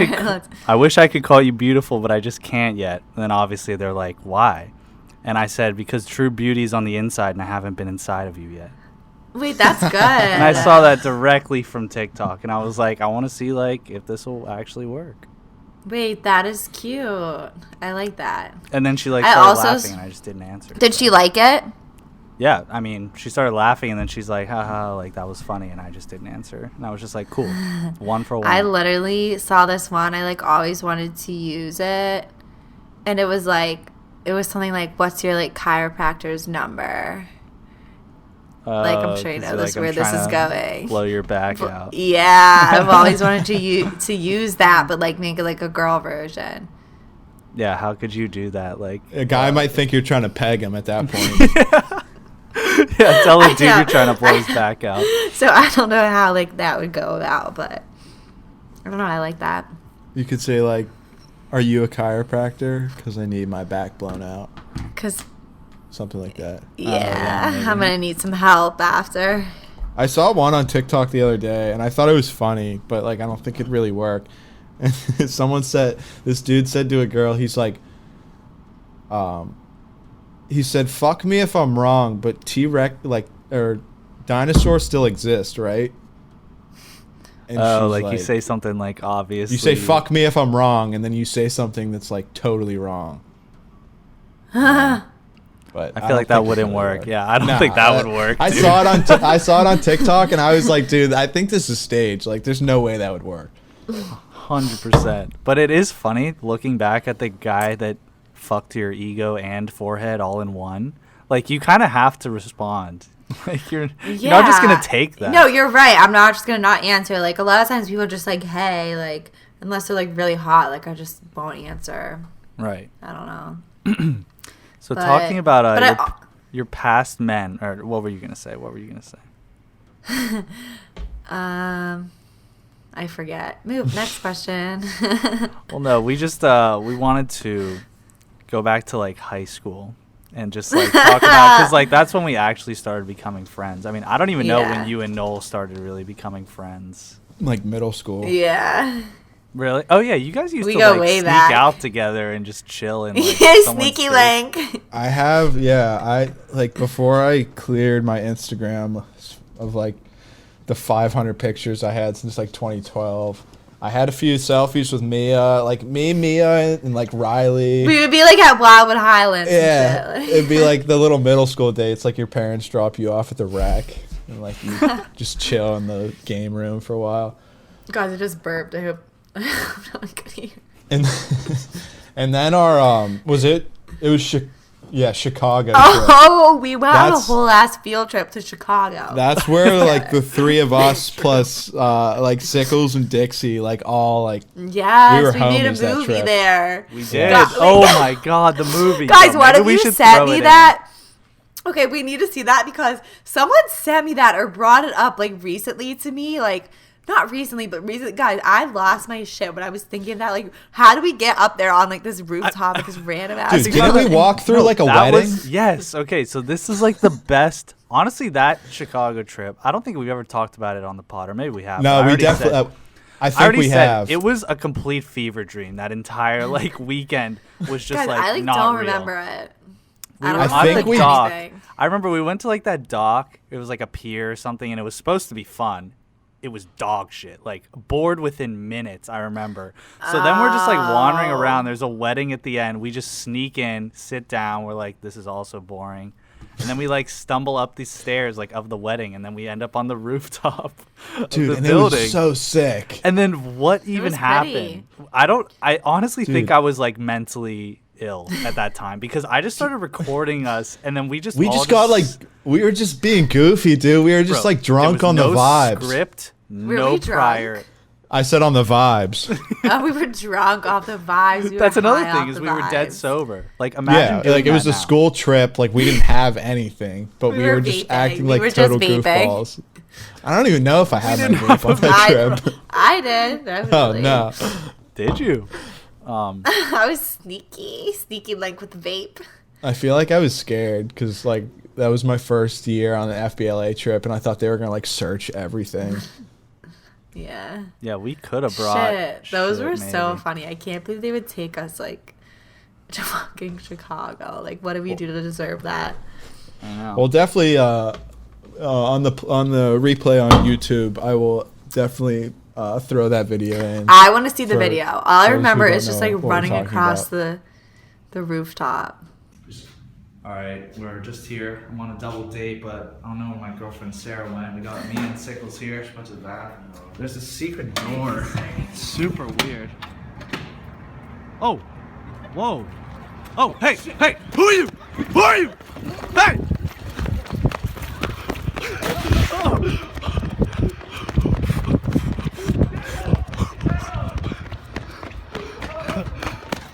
could call you beautiful, but I just can't yet. And then obviously they're like, why? And I said because true beauty's on the inside and I haven't been inside of you yet. Wait, that's good. And I saw that directly from TikTok and I was like, I want to see like if this will actually work. Wait, that is cute. I like that. And then she like I started also laughing and I just didn't answer. Did she like it? Yeah, I mean, she started laughing and then she's like, haha, like that was funny, and I just didn't answer. And I was just like, cool, 1 for 1. I literally saw this one. I like always wanted to use it, and it was something like, "What's your like chiropractor's number?" Like I'm sure you know this where this is going. Blow your back out. Yeah, I've always wanted to use that, but like make it like a girl version. Yeah, how could you do that? Like A guy might think you're trying to peg him at that point. yeah, tell a dude know. you're trying to blow his back out. So I don't know how like that would go about, but I don't know. I like that. You could say like, "Are you a chiropractor? Because I need my back blown out." 'Cause Something like that. yeah, maybe. I'm gonna need some help after. I saw one on TikTok the other day, and I thought it was funny, but like I don't think it really worked. And this dude said to a girl, he's like, He said, "Fuck me if I'm wrong, but T-Rex or dinosaurs still exist, right?" And you say something like obviously. You say "fuck me if I'm wrong," and then you say something that's like totally wrong. But I feel like that wouldn't work. Yeah, I don't think that would work. I saw it on TikTok, and I was like, dude, I think this is staged. Like, there's no way that would work. 100%. But it is funny looking back at the guy that fucked your ego and forehead all in one. Like, you kind of have to respond. Like, you're not just gonna take that. No, you're right. I'm not just gonna not answer. Like, a lot of times people are just like, hey, like, unless they're like really hot, like, I just won't answer. Right. I don't know. So talking about your past men, or what were you gonna say? I forget. Move. Next question. Well, no, we just we wanted to go back to like high school and just like talk about, because like that's when we actually started becoming friends. I mean, I don't even know when you and Noel started really becoming friends. Like middle school. Yeah. Really? Oh yeah, you guys used to go like way sneak back. out together and just chill in like Sneaky link. I have, I like before I cleared my Instagram of like the 500 pictures I had since like 2012. I had a few selfies with Mia, like me, Mia, and like Riley. We would be like at Wildwood Highlands. Yeah, and shit. it'd be like the little middle school dates. Like your parents drop you off at the rec, and like you just chill in the game room for a while. Guys, I just burped. I hope I'm not gonna hear. And then our Chicago. Oh, we went on a whole ass field trip to Chicago. That's where like the three of us plus like Sickles and Dixie, like all like yes, we made a movie there. We did. Oh my god, the movie. Guys, why don't you send me that? Okay, we need to see that because someone sent me that or brought it up like recently to me, like. Not recently, but recently. Guys, I lost my shit when I was thinking that, like, how do we get up there on, like, this rooftop with this random ass... Dude, didn't we walk through, like, a wedding? Yes. Okay, so this is, like, the best... Honestly, that Chicago trip, I don't think we've ever talked about it on the pod, or maybe we have. No, we definitely... I think we have. It was a complete fever dream. That entire, like, weekend was just, guys, like, I, like, not don't real. remember it. I think we... I remember we went to, like, that dock. It was, like, a pier or something, and it was supposed to be fun. It was dog shit, like bored within minutes, I remember. So then we're just like wandering around. There's a wedding at the end. We just sneak in, sit down. We're like, this is also boring. And then we like stumble up these stairs like of the wedding, and then we end up on the rooftop of the building. It was so sick. And then what even happened? I honestly think I was like mentally ill at that time because I just started recording us, and then we were just being goofy, dude. We were just like drunk on the vibes. Script, no prior. I said on the vibes. We were drunk off the vibes. That's another thing is we were dead sober. Like imagine like it was a school trip. Like we didn't have anything, but we were just acting like total goofballs. I don't even know if I had my vape on that trip. I did. Oh no! Did you? I was sneaky like with vape. I feel like I was scared because like that was my first year on the FBLA trip, and I thought they were gonna like search everything. Yeah. Yeah, we could have brought. Those were so funny. I can't believe they would take us like to fucking Chicago. Like, what did we do to deserve that? I know. Well, definitely on the replay on YouTube, I will definitely throw that video in. I want to see the video. All I remember is just like running across the rooftop. All right, we're just here. I'm on a double date, but I don't know where my girlfriend Sarah went. We got me and Sickles here. She went to the bathroom. There's a secret door. It's super weird. Oh, whoa. Oh, hey, who are you? Who are you? Hey!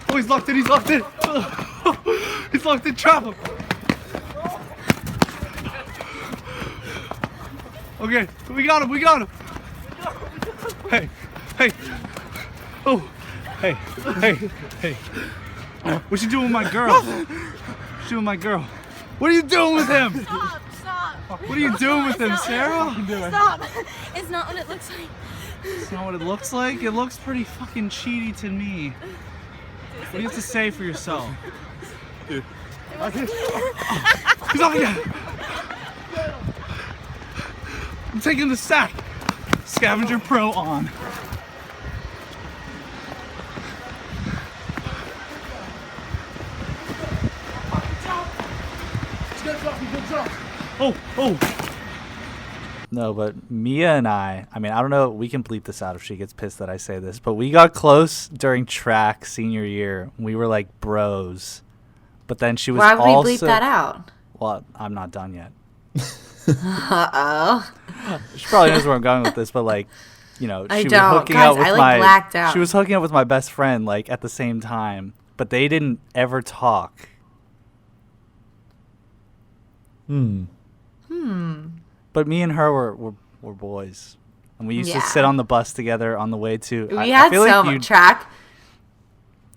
Oh, he's locked in. He's locked in. Trap him. Okay, we got him. Hey. Oh, hey. What's she doing with my girl? What are you doing with him? Stop. What are you doing with him, Sarah? Stop. It's not what it looks like. It's not what it looks like? It looks pretty fucking cheaty to me. What do you have to say for yourself? Dude. He's on again. I'm taking the sack. Scavenger Pro on. Oh. No, but Mia and I mean, I don't know, we can bleep this out if she gets pissed that I say this, but we got close during track senior year. We were like bros. But then she was Why would also... we bleep that out? Well, I'm not done yet. Uh-oh. She probably knows where I'm going with this, but like, you know, I she was don't. hooking Guys, up with I, like, my blacked out. She was hooking up with my best friend like at the same time, but they didn't ever talk. But me and her were boys, and we used to sit on the bus together on the way to. We had so much track.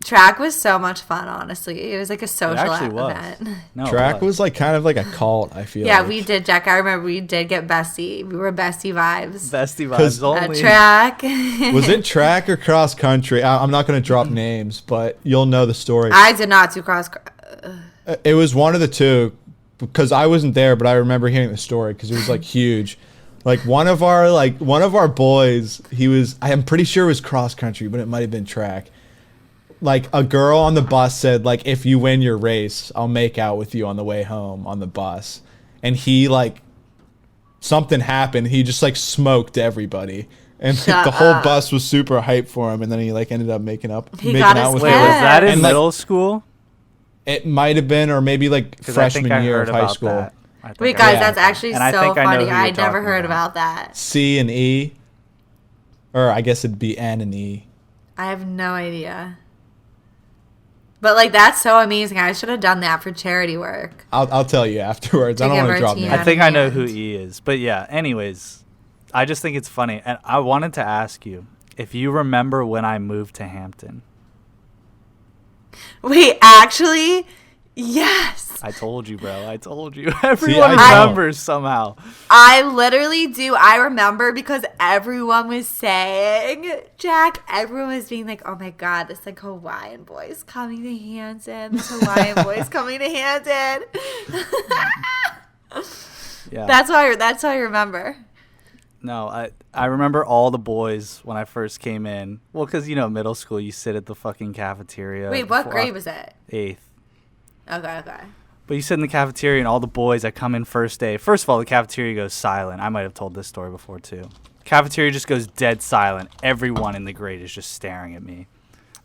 Track was so much fun, honestly. It was like a social event. No, Track was like kind of like a cult, I feel yeah, like. we did, Jack. I remember we did get bestie. We were bestie vibes. Bestie vibes only. Track. Was it track or cross country? I'm not going to drop names, but you'll know the story. I did not do cross. It was one of the two, because I wasn't there, but I remember hearing the story because it was like huge. Like one of our boys, I'm pretty sure it was cross country, but it might have been track. Like a girl on the bus said, like, if you win your race, I'll make out with you on the way home on the bus. And he like, something happened. He just like smoked everybody. And like, the whole bus was super hyped for him. And then he like ended up making out with Wait, was that in middle school? It might have been, or maybe like freshman year of high school. Wait, guys, that's actually so funny. I never heard about that. C and E. Or I guess it'd be N and E. I have no idea. But like, that's so amazing. I should have done that for charity work. I'll tell you afterwards. I don't want to drop names. I think I know who E is. But yeah, anyways, I just think it's funny. And I wanted to ask you if you remember when I moved to Hampton. Wait, actually, yes. I told you, bro. I told you. Everyone remembers somehow. I literally do. I remember because everyone was saying, Jack, everyone was being like, oh my God, this like Hawaiian boy's coming to Hampton. This Hawaiian boy's coming to Hampton. Yeah. That's how I remember. No, I remember all the boys when I first came in. Well, because, you know, middle school, you sit at the fucking cafeteria. Wait, what grade was it? 8th. Okay. But you sit in the cafeteria and all the boys that come in first day. First of all, the cafeteria goes silent. I might have told this story before, too. Cafeteria just goes dead silent. Everyone in the grade is just staring at me.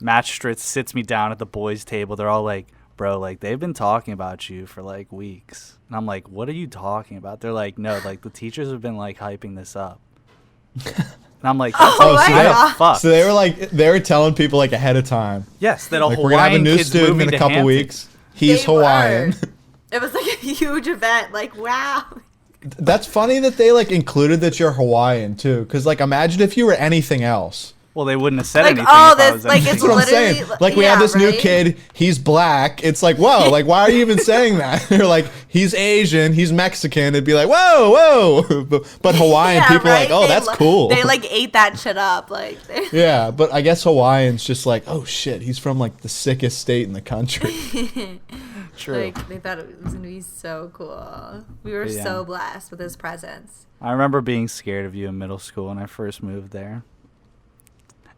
Match sits me down at the boys' table. They're all like, bro, like, they've been talking about you for, like, weeks. And I'm like, what are you talking about? They're like, no, like, the teachers have been, like, hyping this up. And I'm like, fuck. So they were telling people, like, ahead of time. Yes, that a like, Hawaiian we're going to have a new kid's student in a couple Hampton. weeks. He's Hawaiian. It was, like, a huge event. Like, wow. That's funny that they, like, included that you're Hawaiian, too. Because, like, imagine if you were anything else. Well, they wouldn't have said like, anything. Oh, if I was this, like, anything. it's That's what I'm literally. saying. Like, we have this new kid. He's black. It's like, whoa. Like, why are you even saying that? You're like, he's Asian. He's Mexican. It'd be like, whoa. But Hawaiian people are like, oh, that's cool. They, like, ate that shit up. Like, yeah, but I guess Hawaiian's just like, oh, shit. He's from, like, the sickest state in the country. True. Like, they thought it was going to be so cool. We were so blessed with his presence. I remember being scared of you in middle school when I first moved there.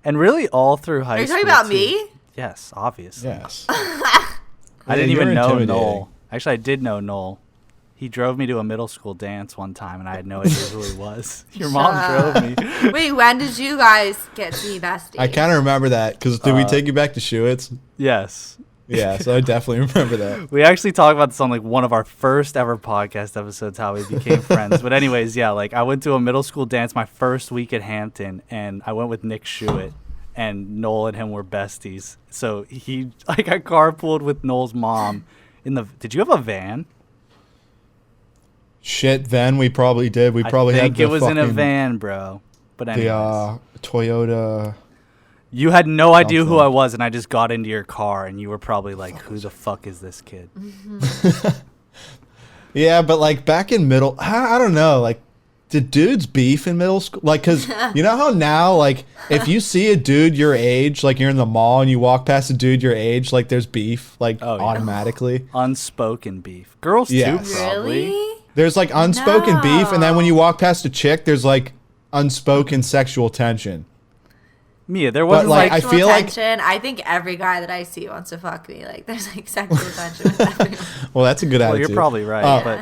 And really all through high school. Are you talking about me? Yes, obviously. Yes. I didn't even know Noel. Actually, I did know Noel. He drove me to a middle school dance one time, and I had no idea who he was. Your mom drove me. Wait, when did you guys get to be besties? I kind of remember that, because did we take you back to Schuetz? Yes. Yeah, so I definitely remember that. We actually talked about this on like one of our first ever podcast episodes, how we became friends. But anyways, yeah, like I went to a middle school dance my first week at Hampton, and I went with Nick Schuett, and Noel and him were besties. So he, like, I carpooled with Noel's mom in the. Did you have a van? Shit, then we probably did. We probably had the it was in a van, bro. But anyways, the Toyota. You had no idea who I was, and I just got into your car, and you were probably like, who the fuck is this kid? Yeah, but like back in middle, I don't know. Like Did dudes beef in middle school? Like, cause you know how now, like, if you see a dude your age, like you're in the mall and you walk past a dude your age, like there's beef, like automatically. Unspoken beef. Girls Yes. too, probably. Really? There's like unspoken beef, and then when you No. walk past a chick, there's like unspoken sexual tension. Mia, there wasn't like, like, I feel like- tension. I think every guy that I see wants to fuck me. Like, there's like sexual tension with everyone. Well, that's a good well, attitude. you're probably right, Uh, but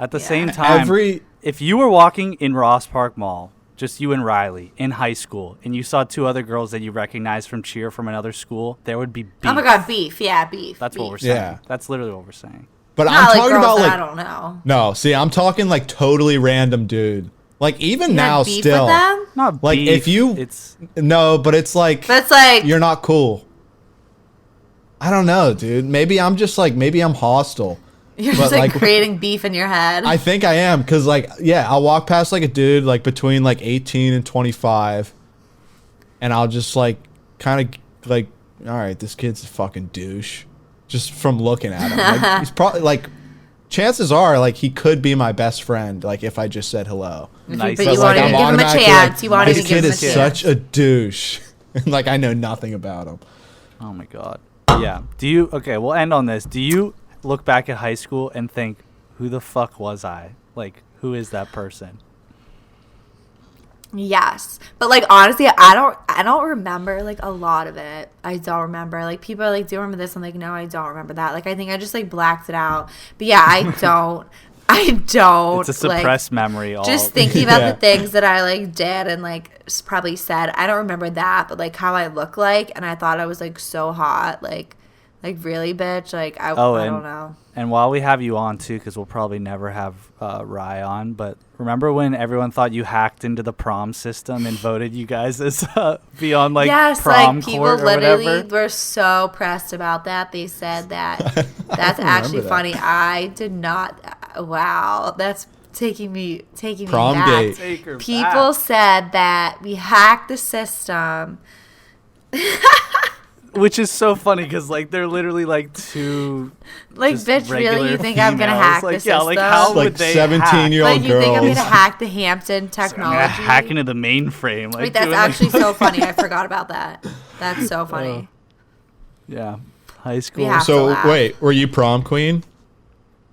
at the Yeah. same time, Every if you were walking in Ross Park Mall, just you and Riley in high school, and you saw two other girls that you recognized from cheer from another school, there would be beef. Oh my god, beef. Yeah, beef. That's beef. what we're saying. Yeah. That's literally what we're saying. but Not I'm like talking girls about that like I don't know. no. See, I'm talking like totally random dude. Like even You now, had beef still with them? Not Like, beef. if you- it's no, but it's like But it's like you're not cool. I don't know, dude. Maybe I'm just like maybe I'm hostile. you're but, just like, like, creating beef in your head. I think I am because like yeah, I'll walk past like a dude like between like 18 and 25, and I'll just like kind of like all right, this kid's a fucking douche just from looking at him. Like, he's probably like chances are like he could be my best friend like if I just said hello. nice. But But you like won't I'm even give him a automatically chance. like You won't this even give kid him a is chance. such a douche. And like I know nothing about him. Oh my god. Yeah. Do you? Okay, we'll end on this. Do you look back at high school and think, who the fuck was I? Like, who is that person? Yes, but like honestly, I don't remember like a lot of it. I don't remember. Like people are like, "Do you remember this?" I'm like, "No, I don't remember that." Like I think I just like blacked it out. But yeah, I don't. I don't. It's a like, suppressed memory. All just thinking about Yeah. the things that I like did and like probably said. I don't remember that, but like how I look like, and I thought I was like so hot, like really, bitch. Like I don't know. And while we have you on too, because we'll probably never have Rye on, but remember when everyone thought you hacked into the prom system and voted you guys as be on like yes, prom like people court or literally whatever? were so pressed about that. They said that that's remember actually that. funny. I did not. Wow, that's taking me Prom back. date. Take her People back. said that we hacked the system. Which is so funny because like they're literally like two Like, just bitch, really? regular You think I'm gonna females. hack like, the yeah, system? like how Like would they hack? 17-year-old Like, you think I'm girls. gonna hack the Hampton I'm technology? gonna hack into the mainframe. Like Wait, that's doing, actually like, so funny. I forgot about that. That's so funny. yeah, high school. have to So laugh. wait, were you prom queen?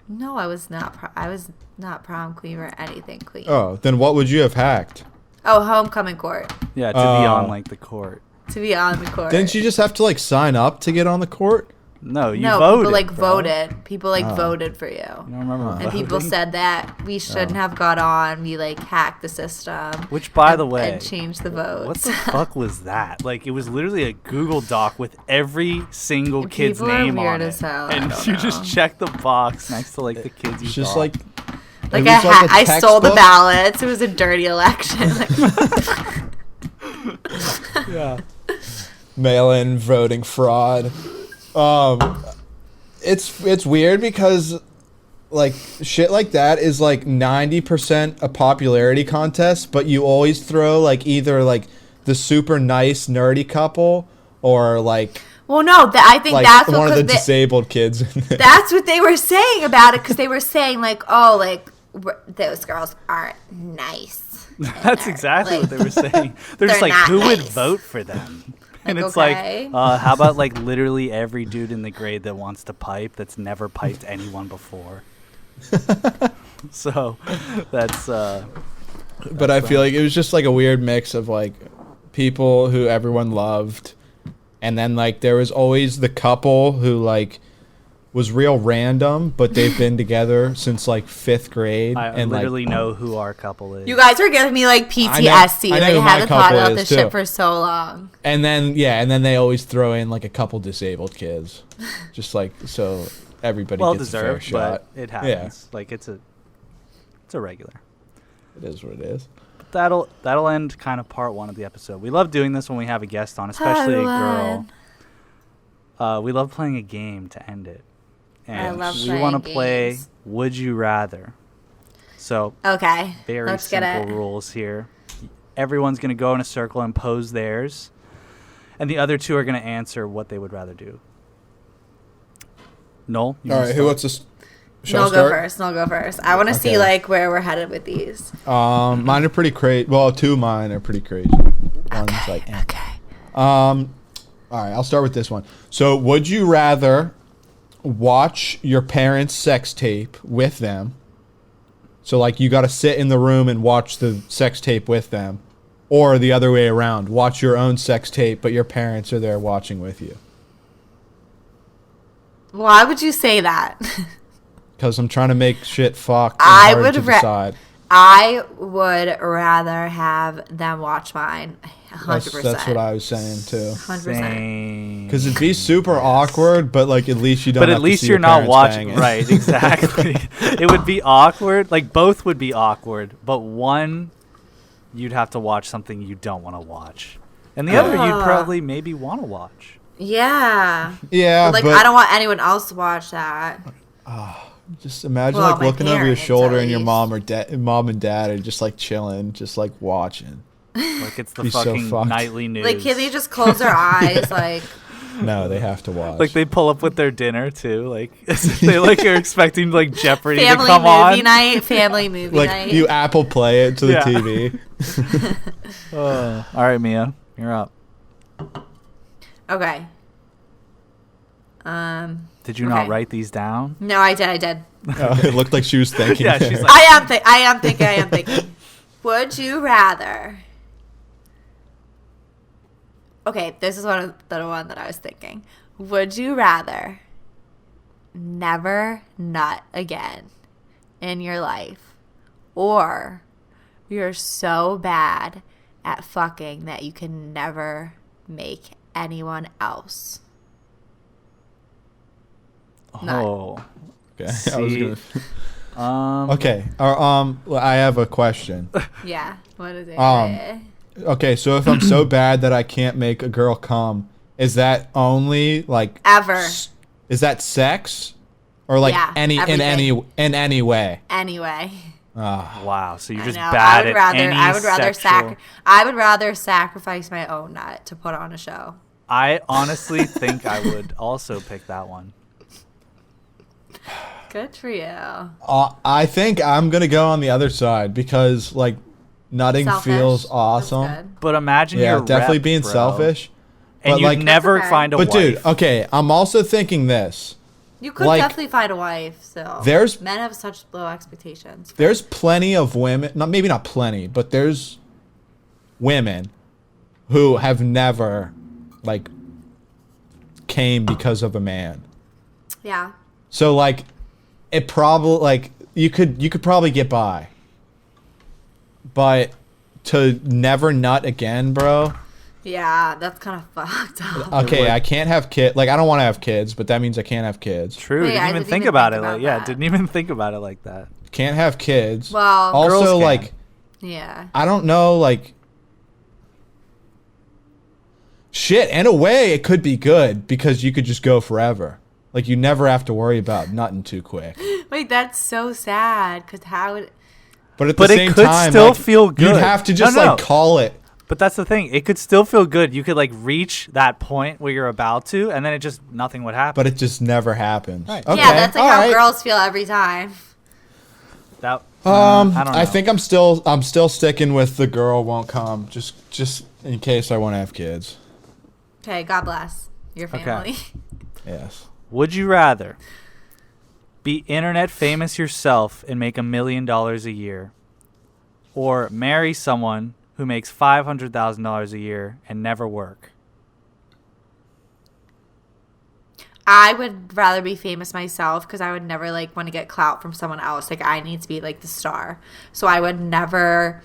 No, I was not. I was not prom queen or anything queen. Oh, then what would you have hacked? Oh, homecoming court. Yeah, to be on Oh. like the court. To be on the court. Didn't you just have to like sign up to get on the court? No, you No, voted. people like bro. voted. People like Oh. voted for you. You don't remember And people voting? said that we shouldn't have got on. We like hacked the system. Which, by and- the way, and changed the votes. what the fuck was that? Like, it was literally a Google Doc with every single kid's People are name weird on it, as hell. I and don't you know. just check the box next to like the kids you It's just thought. like Like it was like a I stole the textbook. ballots. It was a dirty election. yeah. mail-in voting fraud. It's weird because like shit like that is like 90% a popularity contest, but you always throw like either like the super nice nerdy couple or like well, no, I think like that's one what of the 'cause they- disabled kids. that's what they were saying about it because they were saying like, oh, like those girls aren't nice. That's exactly what they were saying. They're just they're like, not who would nice. vote for them? And Like, it's okay. like, how about like literally every dude in the grade that wants to pipe that's never piped anyone before? So that's But I feel like it was just like a weird mix of like people who everyone loved, and then like there was always the couple who like was real random, but they've been together since like 5th grade. I and literally like, know who our couple is. You guys are giving me like PTSD. I know Like who I my haven't thought couple about is, this too. shit for so long. and then they always throw in like a couple disabled kids, just like so everybody well gets a fair deserved, shot. but it happens. Like it's a regular. It is what it is. But that'll end kind of part 1 of the episode. We love doing this when we have a guest on, especially a girl. We love playing a game to end it. And I love we playing want to play games. Would You Rather. So Okay, very let's get simple it. rules here. Everyone's going to go in a circle and pose theirs. And the other two are going to answer what they would rather do. Noel, you All wanna right, who start? wants to? Should I No, go start? first. No, go first. I want to see Okay. like where we're headed with these. Mine are pretty crazy. Well, two of mine are pretty crazy. One's like, eh. Okay. All right, I'll start with this one. So, would you rather watch your parents' sex tape with them? So, like, you got to sit in the room and watch the sex tape with them, or the other way around, watch your own sex tape, but your parents are there watching with you. Why would you say that? Because I'm trying to make shit fucked and I hard would to decide. I would rather have them watch mine. 100%. That's what I was saying too. 100%. Same. Because it'd be super awkward, but like at least you don't. But have at least to see you're your not parents watching. banging. Right, exactly. It would be awkward. Like, both would be awkward. But one, you'd have to watch something you don't want to watch. And the other, you'd probably maybe want to watch. Yeah. Yeah, But like, I don't want anyone else to watch that. Just imagine Well, like my looking over your parents, shoulder at and your least. mom and dad are just like chilling, just like watching. Like, it's the Be so fucking fucked. nightly news. Like, can they just close their eyes? Like, No, they have to watch. Like, they pull up with their dinner too. Like, they like are expecting like Jeopardy family to come movie on. night. Family movie like night. you Apple Play it to the Yeah. TV. All right, Mia, you're up. Okay. Did you not Okay. write these down? No, I did. Oh, it looked like she was thinking. Yeah, there. she's like, I am thinking. Would you rather? Okay, this is the one that I was thinking. Would you rather never nut again in your life, or you're so bad at fucking that you can never make anyone else nut? oh. Okay. I was See, gonna... Okay. Well, I have a question. Yeah. What is it? Okay, so if I'm so bad that I can't make a girl come, is that only like Ever. Is that sex, or like Yeah, in any way? Anyway. Wow, so you're I just know. bad at any I would rather sexual... I would rather sacrifice my own nut to put on a show. I honestly think I would also pick that one. Good for you. I think I'm gonna go on the other side because like nutting Selfish. feels That's awesome. good. But imagine Yeah, you're definitely rep, being bro, selfish. and but, you like- never That's okay. find a But wife. dude, okay, I'm also thinking this. You could Like, definitely find a wife. So there's- men have such low expectations. There's plenty of women, maybe not plenty, but there's women who have never like came because of a man. Yeah. So like it probably like you could probably get by. But to never nut again, bro. Yeah, that's kind of fucked up. Okay, I can't have kids. Like I don't want to have kids, but that means I can't have kids. True, Wait, I didn't even didn't think even about think it. about Like, yeah, that. didn't even think about it like that. Can't have kids. Well, Girls also can. like Yeah. I don't know like shit, in a way it could be good because you could just go forever. Like you never have to worry about nutting too quick. Wait, that's so sad. Cause how would? But at But the it same could time, still like, feel good. You'd have to just No, no. like call it. But that's the thing. It could still feel good. You could like reach that point where you're about to, and then it just nothing would happen. But it just never happens. Right. Okay, Yeah, that's like all how right. girls feel every time. That I don't know. I think I'm still sticking with the girl won't come just in case I want to have kids. Okay, God bless your Okay. family. Yes. Would you rather be internet famous yourself and make $1 million a year, or marry someone who makes $500,000 a year and never work? I would rather be famous myself because I would never like want to get clout from someone else. Like I need to be like the star. So I would never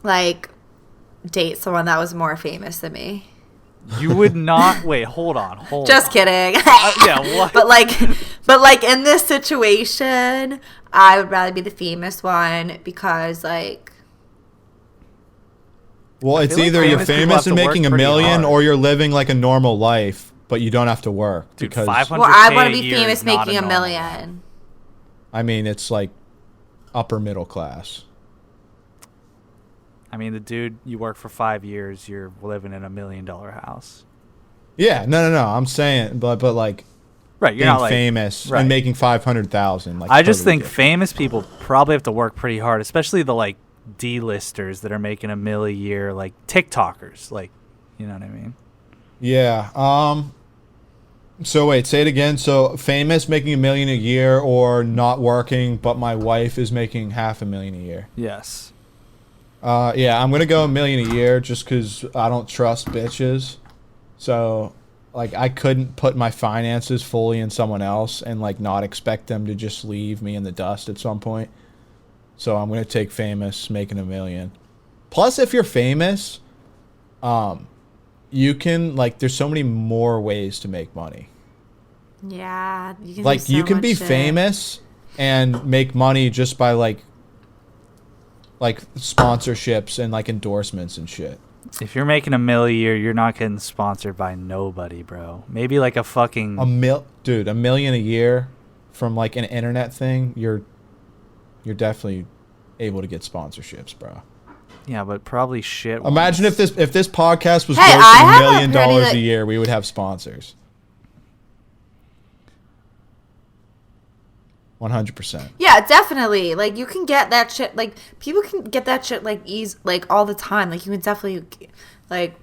like date someone that was more famous than me. You would not. Wait, hold on. Just kidding. Yeah, what? But like in this situation, I would rather be the famous one because like Well, it's feel like either you're famous people famous have and to work making $1 pretty million, hard. or you're living like a normal life, but you don't have to work Dude, because 500 well, I $100K want to a be year famous is not making a $1 normal million. I mean it's like upper middle class. I mean, the dude, you work for 5 years, you're living in $1 million house. Yeah, no. I'm saying, but like, Right, you're being not like famous right. and making 500,000. Like I just totally think different. famous people probably have to work pretty hard, especially the like D-listers that are making $1 million a year, like TikTokers, like, you know what I mean? Yeah. So wait, say it again. So famous, making $1 million a year, or not working, but my wife is making $500,000 a year. Yes. Yeah, I'm gonna go $1 million a year just because I don't trust bitches. So, like, I couldn't put my finances fully in someone else and like not expect them to just leave me in the dust at some point. So I'm gonna take famous, making $1 million. Plus, if you're famous, you can like. There's so many more ways to make money. Yeah, you can do Like so you can much be shit. famous and make money just by like sponsorships and like endorsements and shit. If you're making $1 million a year, you're not getting sponsored by nobody, bro. Maybe like a fucking Dude, $1 million a year from like an internet thing, you're definitely able to get sponsorships, bro. yeah, but probably shit. Imagine ones. if this podcast was Hey, grossing I $1 have a million pretty, like- a year, we would have sponsors. 100%. Yeah, definitely. Like you can get that shit. Like people can get that shit like like all the time. Like you can definitely like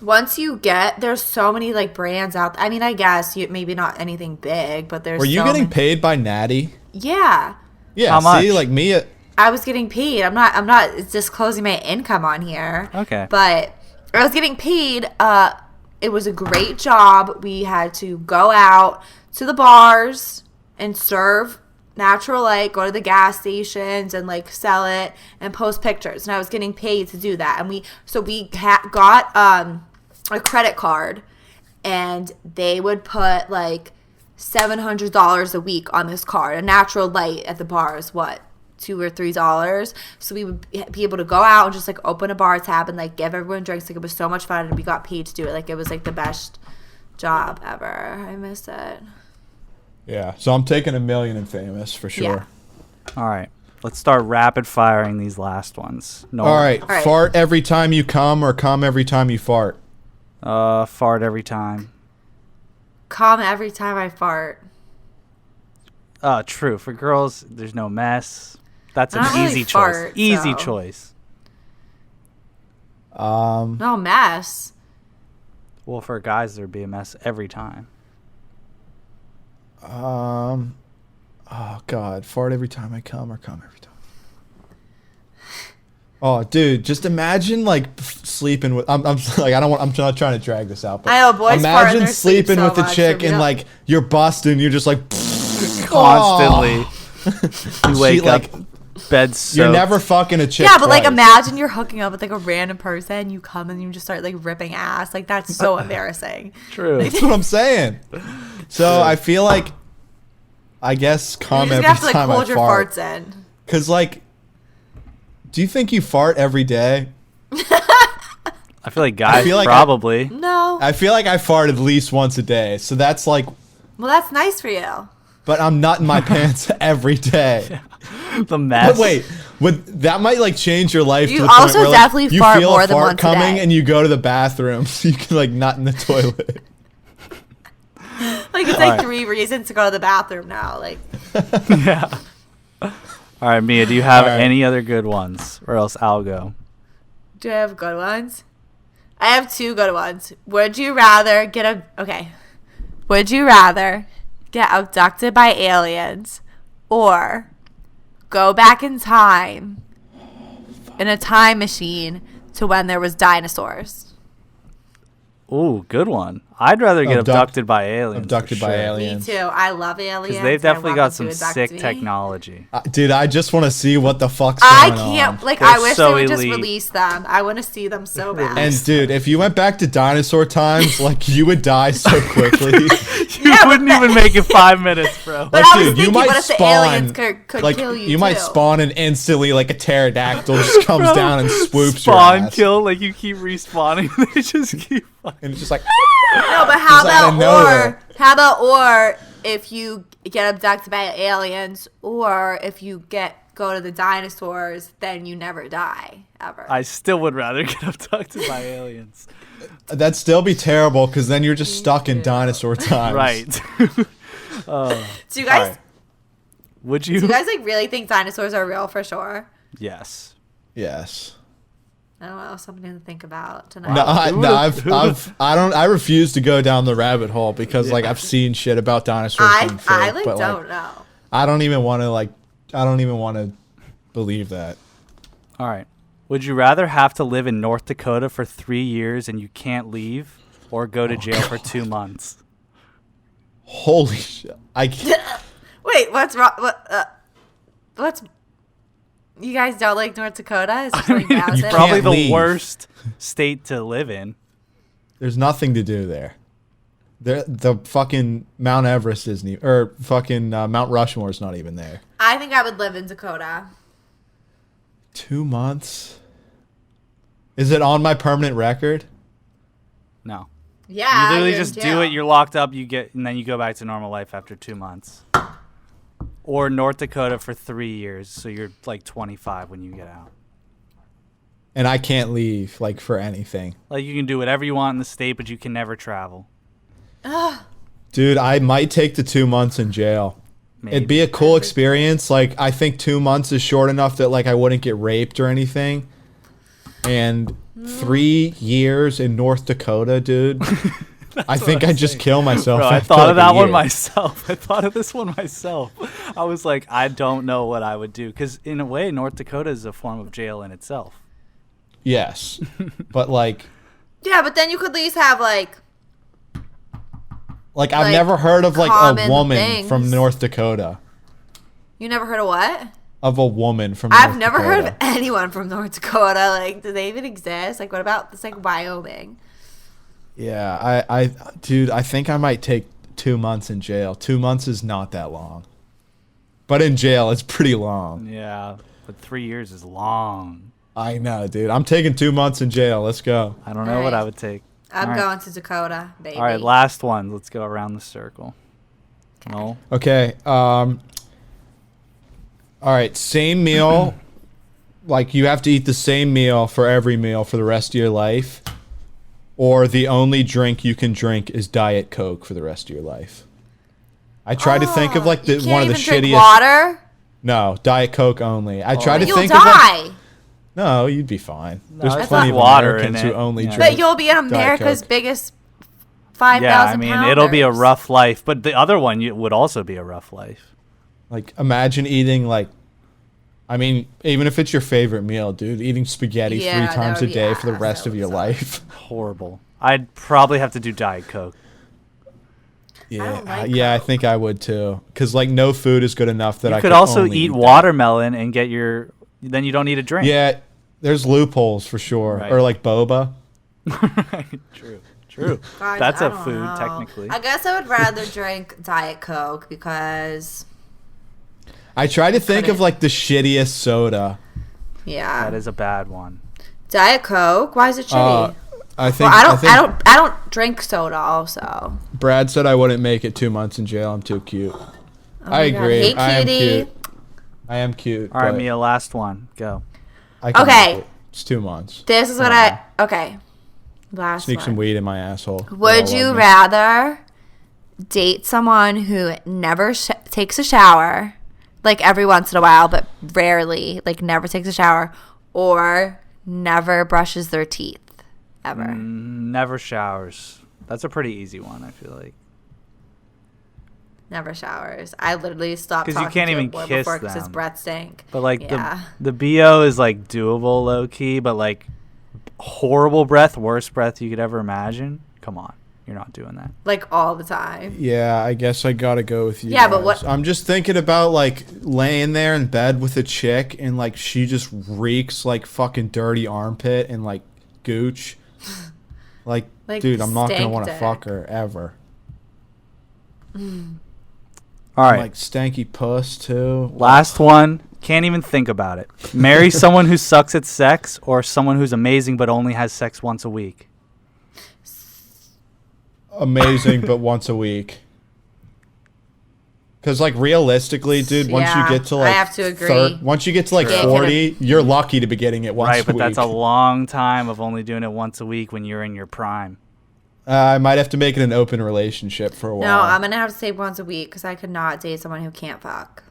once you get there's so many like brands out. I mean, I guess you maybe not anything big, but there's. Were you so getting many- paid by Natty? Yeah, Yeah. How much? See, like me. I was getting paid. I'm not disclosing my income on here. Okay. But I was getting paid. It was a great job. We had to go out to the bars and serve natural light, go to the gas stations and like sell it and post pictures. And I was getting paid to do that. And we got a credit card, and they would put like $700 a week on this card. A natural light at the bar is what, $2 or $3. So we would be able to go out and just like open a bar tab and like give everyone drinks. Like it was so much fun, and we got paid to do it. Like it was like the best job ever. I miss it. Yeah. So I'm taking $1 million in famous for sure. Yeah. All right. Let's start rapid firing these last ones. No. All right. right. Fart every time you come, or come every time you fart. Fart every time. Come every time I fart. True. For girls, there's no mess. That's I an don't really easy fart, choice. Easy so. choice. No mess. Well, for guys, there'd be a mess every time. Oh God, fart every time I come, or come every time. Oh, dude, just imagine like sleeping with. I'm like I don't want. I'm not trying to drag this out, but I know, boys fart in imagine their sleep sleeping so with a much, chick so we and don't- like you're busting. You're just like Constantly. You wake up, like, bed soaked. You're never fucking a chick. Yeah, but like twice. imagine you're hooking up with like a random person, you come and you just start like ripping ass. Like that's so embarrassing. True. That's what I'm saying. So I feel like, I guess You're come just every gonna have to like time I hold your fart. farts in. Cause like, do you think you fart every day? I feel like guys feel like probably. No. I feel like I fart at least once a day. So that's like, Well, that's nice for you. but I'm nutting my pants every day. The mess. But wait, that might like change your life. You to the point also where, like, definitely you fart feel more a than fart once a coming day. and you go to the bathroom so you can like nut in the toilet. Like it's like 3 reasons to go to the bathroom now. Like Yeah. All right, Mia, do you have All right. any other good ones? Or else I'll go. do I have good ones? I have 2 good ones. Would you rather Would you rather get abducted by aliens or go back in time in a time machine to when there was dinosaurs? Ooh, good one. I'd rather get abducted by aliens. Abducted for by sure. aliens. Me too. I love aliens. Because they've and I definitely want got them to some abduct sick me. technology. Dude, I just want to see what the fuck's I going on. can't. Like, They're I wish so they would just elite. release them. I want to see them so bad. And dude, if you went back to dinosaur times, like you would die so quickly. You Yeah, but wouldn't that- even make it 5 minutes, bro. But Like, I was dude, you thinking, might what if the spawn, aliens could like kill you might too? spawn and instantly like a pterodactyl just comes Bro, down and swoops Spawn your ass. kill, like you keep respawning. They just keep fucking. And it's just like No, but how Just out of nowhere. or if you get abducted by aliens, or if you go to the dinosaurs, then you never die ever. I still would rather get abducted by aliens. that'd still be terrible because then you're just stuck in dinosaur times. Right. Do you guys? Right. Would Do you? you guys like really think dinosaurs are real for sure? Yes. Yes. I don't know. Something to think about tonight. No, I Who refuse to go down the rabbit hole because like I've seen shit about dinosaurs. being fake, I like but, don't know. I don't even want to believe that. All right. Would you rather have to live in North Dakota for 3 years and you can't leave, or go to jail for 2 months? Holy shit! I can't. Wait, what's wrong? What's? You guys don't like North Dakota? Is there something about you it? Probably the leave. worst state to live in. There's nothing to do there. The fucking Mount Everest isn't even, or fucking Mount Rushmore is not even there. I think I would live in Dakota. 2 months. Is it on my permanent record? No. Yeah, You literally you're in just do jail. it. You're locked up. And then you go back to normal life after 2 months. Or North Dakota for 3 years, so you're like 25 when you get out. And I can't leave like for anything. Like you can do whatever you want in the state, but you can never travel. Dude, I might take the 2 months in jail. Maybe. It'd be a cool experience. Like I think 2 months is short enough that like I wouldn't get raped or anything. And 3 years in North Dakota, dude. I think I'd just kill myself. Bro, I after, thought like, of a that one year. myself. I thought of this one myself. I was like, I don't know what I would do. Because in a way, North Dakota is a form of jail in itself. Yes. But like Yeah, but then you could at least have like I've Like, never heard of like a common woman things. from North Dakota. you never heard of what? Of a woman from I've North never heard of Dakota. anyone from North Dakota. Like, do they even exist? Like, what about this? Like Wyoming? Yeah, dude, I think I might take 2 months in jail. 2 months is not that long. But in jail, it's pretty long. Yeah, but 3 years is long. I know, dude. I'm taking 2 months in jail. Let's go. I don't know what Alright. I would take. I'm All right. going to Dakota, baby. All right, last one. Let's go around the circle. No. Okay. All right. Same meal. Like you have to eat the same meal for every meal for the rest of your life. Or the only drink you can drink is Diet Coke for the rest of your life. I tried to think of like You the can't one of the even drink shittiest. water. No, Diet Coke only. I tried to You'll think of like, die. no, you'd be fine. There's it's plenty of not water in Americans it. who only Yeah. drink. But you'll be in America's Coke. biggest 5,000 Yeah, I mean, it'll be a pounders. rough life. But the other one would also be a rough life. Like imagine eating like, I mean, even if it's your favorite meal, dude, eating spaghetti Yeah, 3 that times would a be day for the ass. rest That of would your suck. life. Horrible. I'd probably have to do Diet Coke. Yeah, don't like yeah, I Coke. think I would too. Because like no food is good enough that You I could could also only eat that. watermelon and get your. Then you don't need a drink. Yeah, there's loopholes for sure, Right. or like boba. True. True. Guys, That's I a don't food, know. technically. I guess I would rather drink Diet Coke because, I try to think of Couldn't. like the shittiest soda. yeah, That is a bad one. Diet Coke. Why is it shitty? I think, well, think I don't drink soda. Also, Brad said I wouldn't make it 2 months in jail. I'm too cute. Oh I my God. agree. Hey, I am cutie. cute. I am cute. All right, but Mia, last one. Go. I can Okay. make it. It's 2 months. This is what okay. Last Sneak one. some weed in my asshole. Would They'll you love me. rather date someone who never takes a shower, like every once in a while, but rarely, like never takes a shower, or never brushes their teeth ever? Never showers. That's a pretty easy one, I feel like. Never showers. I literally stopped 'Cause you talking can't to even a boy kiss before because his them. breath stank. But like Yeah. the BO is like doable low key, but like horrible breath, worst breath you could ever imagine. Come on. You're not doing that. Like all the time. Yeah, I guess I gotta go with you. Yeah, but guys. what- I'm just thinking about like laying there in bed with a chick and like she just reeks like fucking dirty armpit and like gooch. Like, Like dude, I'm not gonna stank want to dick. fuck her ever. All right. Like stanky puss too. Last one. Can't even think about it. Marry someone who sucks at sex or someone who's amazing but only has sex once a week. Amazing, but once a week. Because like realistically, dude, once Yeah, you get to I like have to agree. once you get to like True. 40, you're lucky to be getting it once Right, a but week. that's a long time of only doing it once a week when you're in your prime. I might have to make it an open relationship for a while. No, I'm gonna have to say once a week because I could not date someone who can't fuck.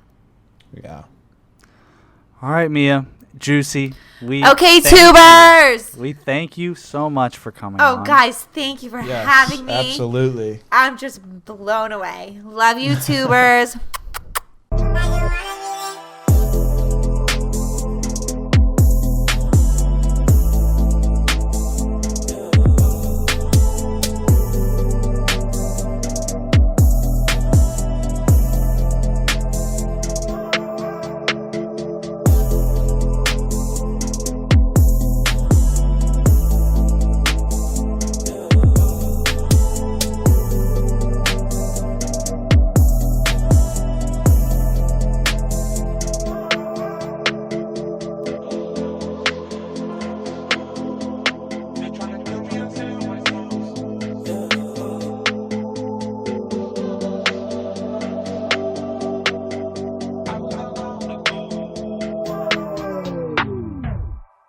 Yeah. All right, Mia, Juicy. Okay, tubers. We thank you so much for coming Oh, on. guys, thank you for Yes, having me. absolutely. I'm just blown away. Love you, tubers.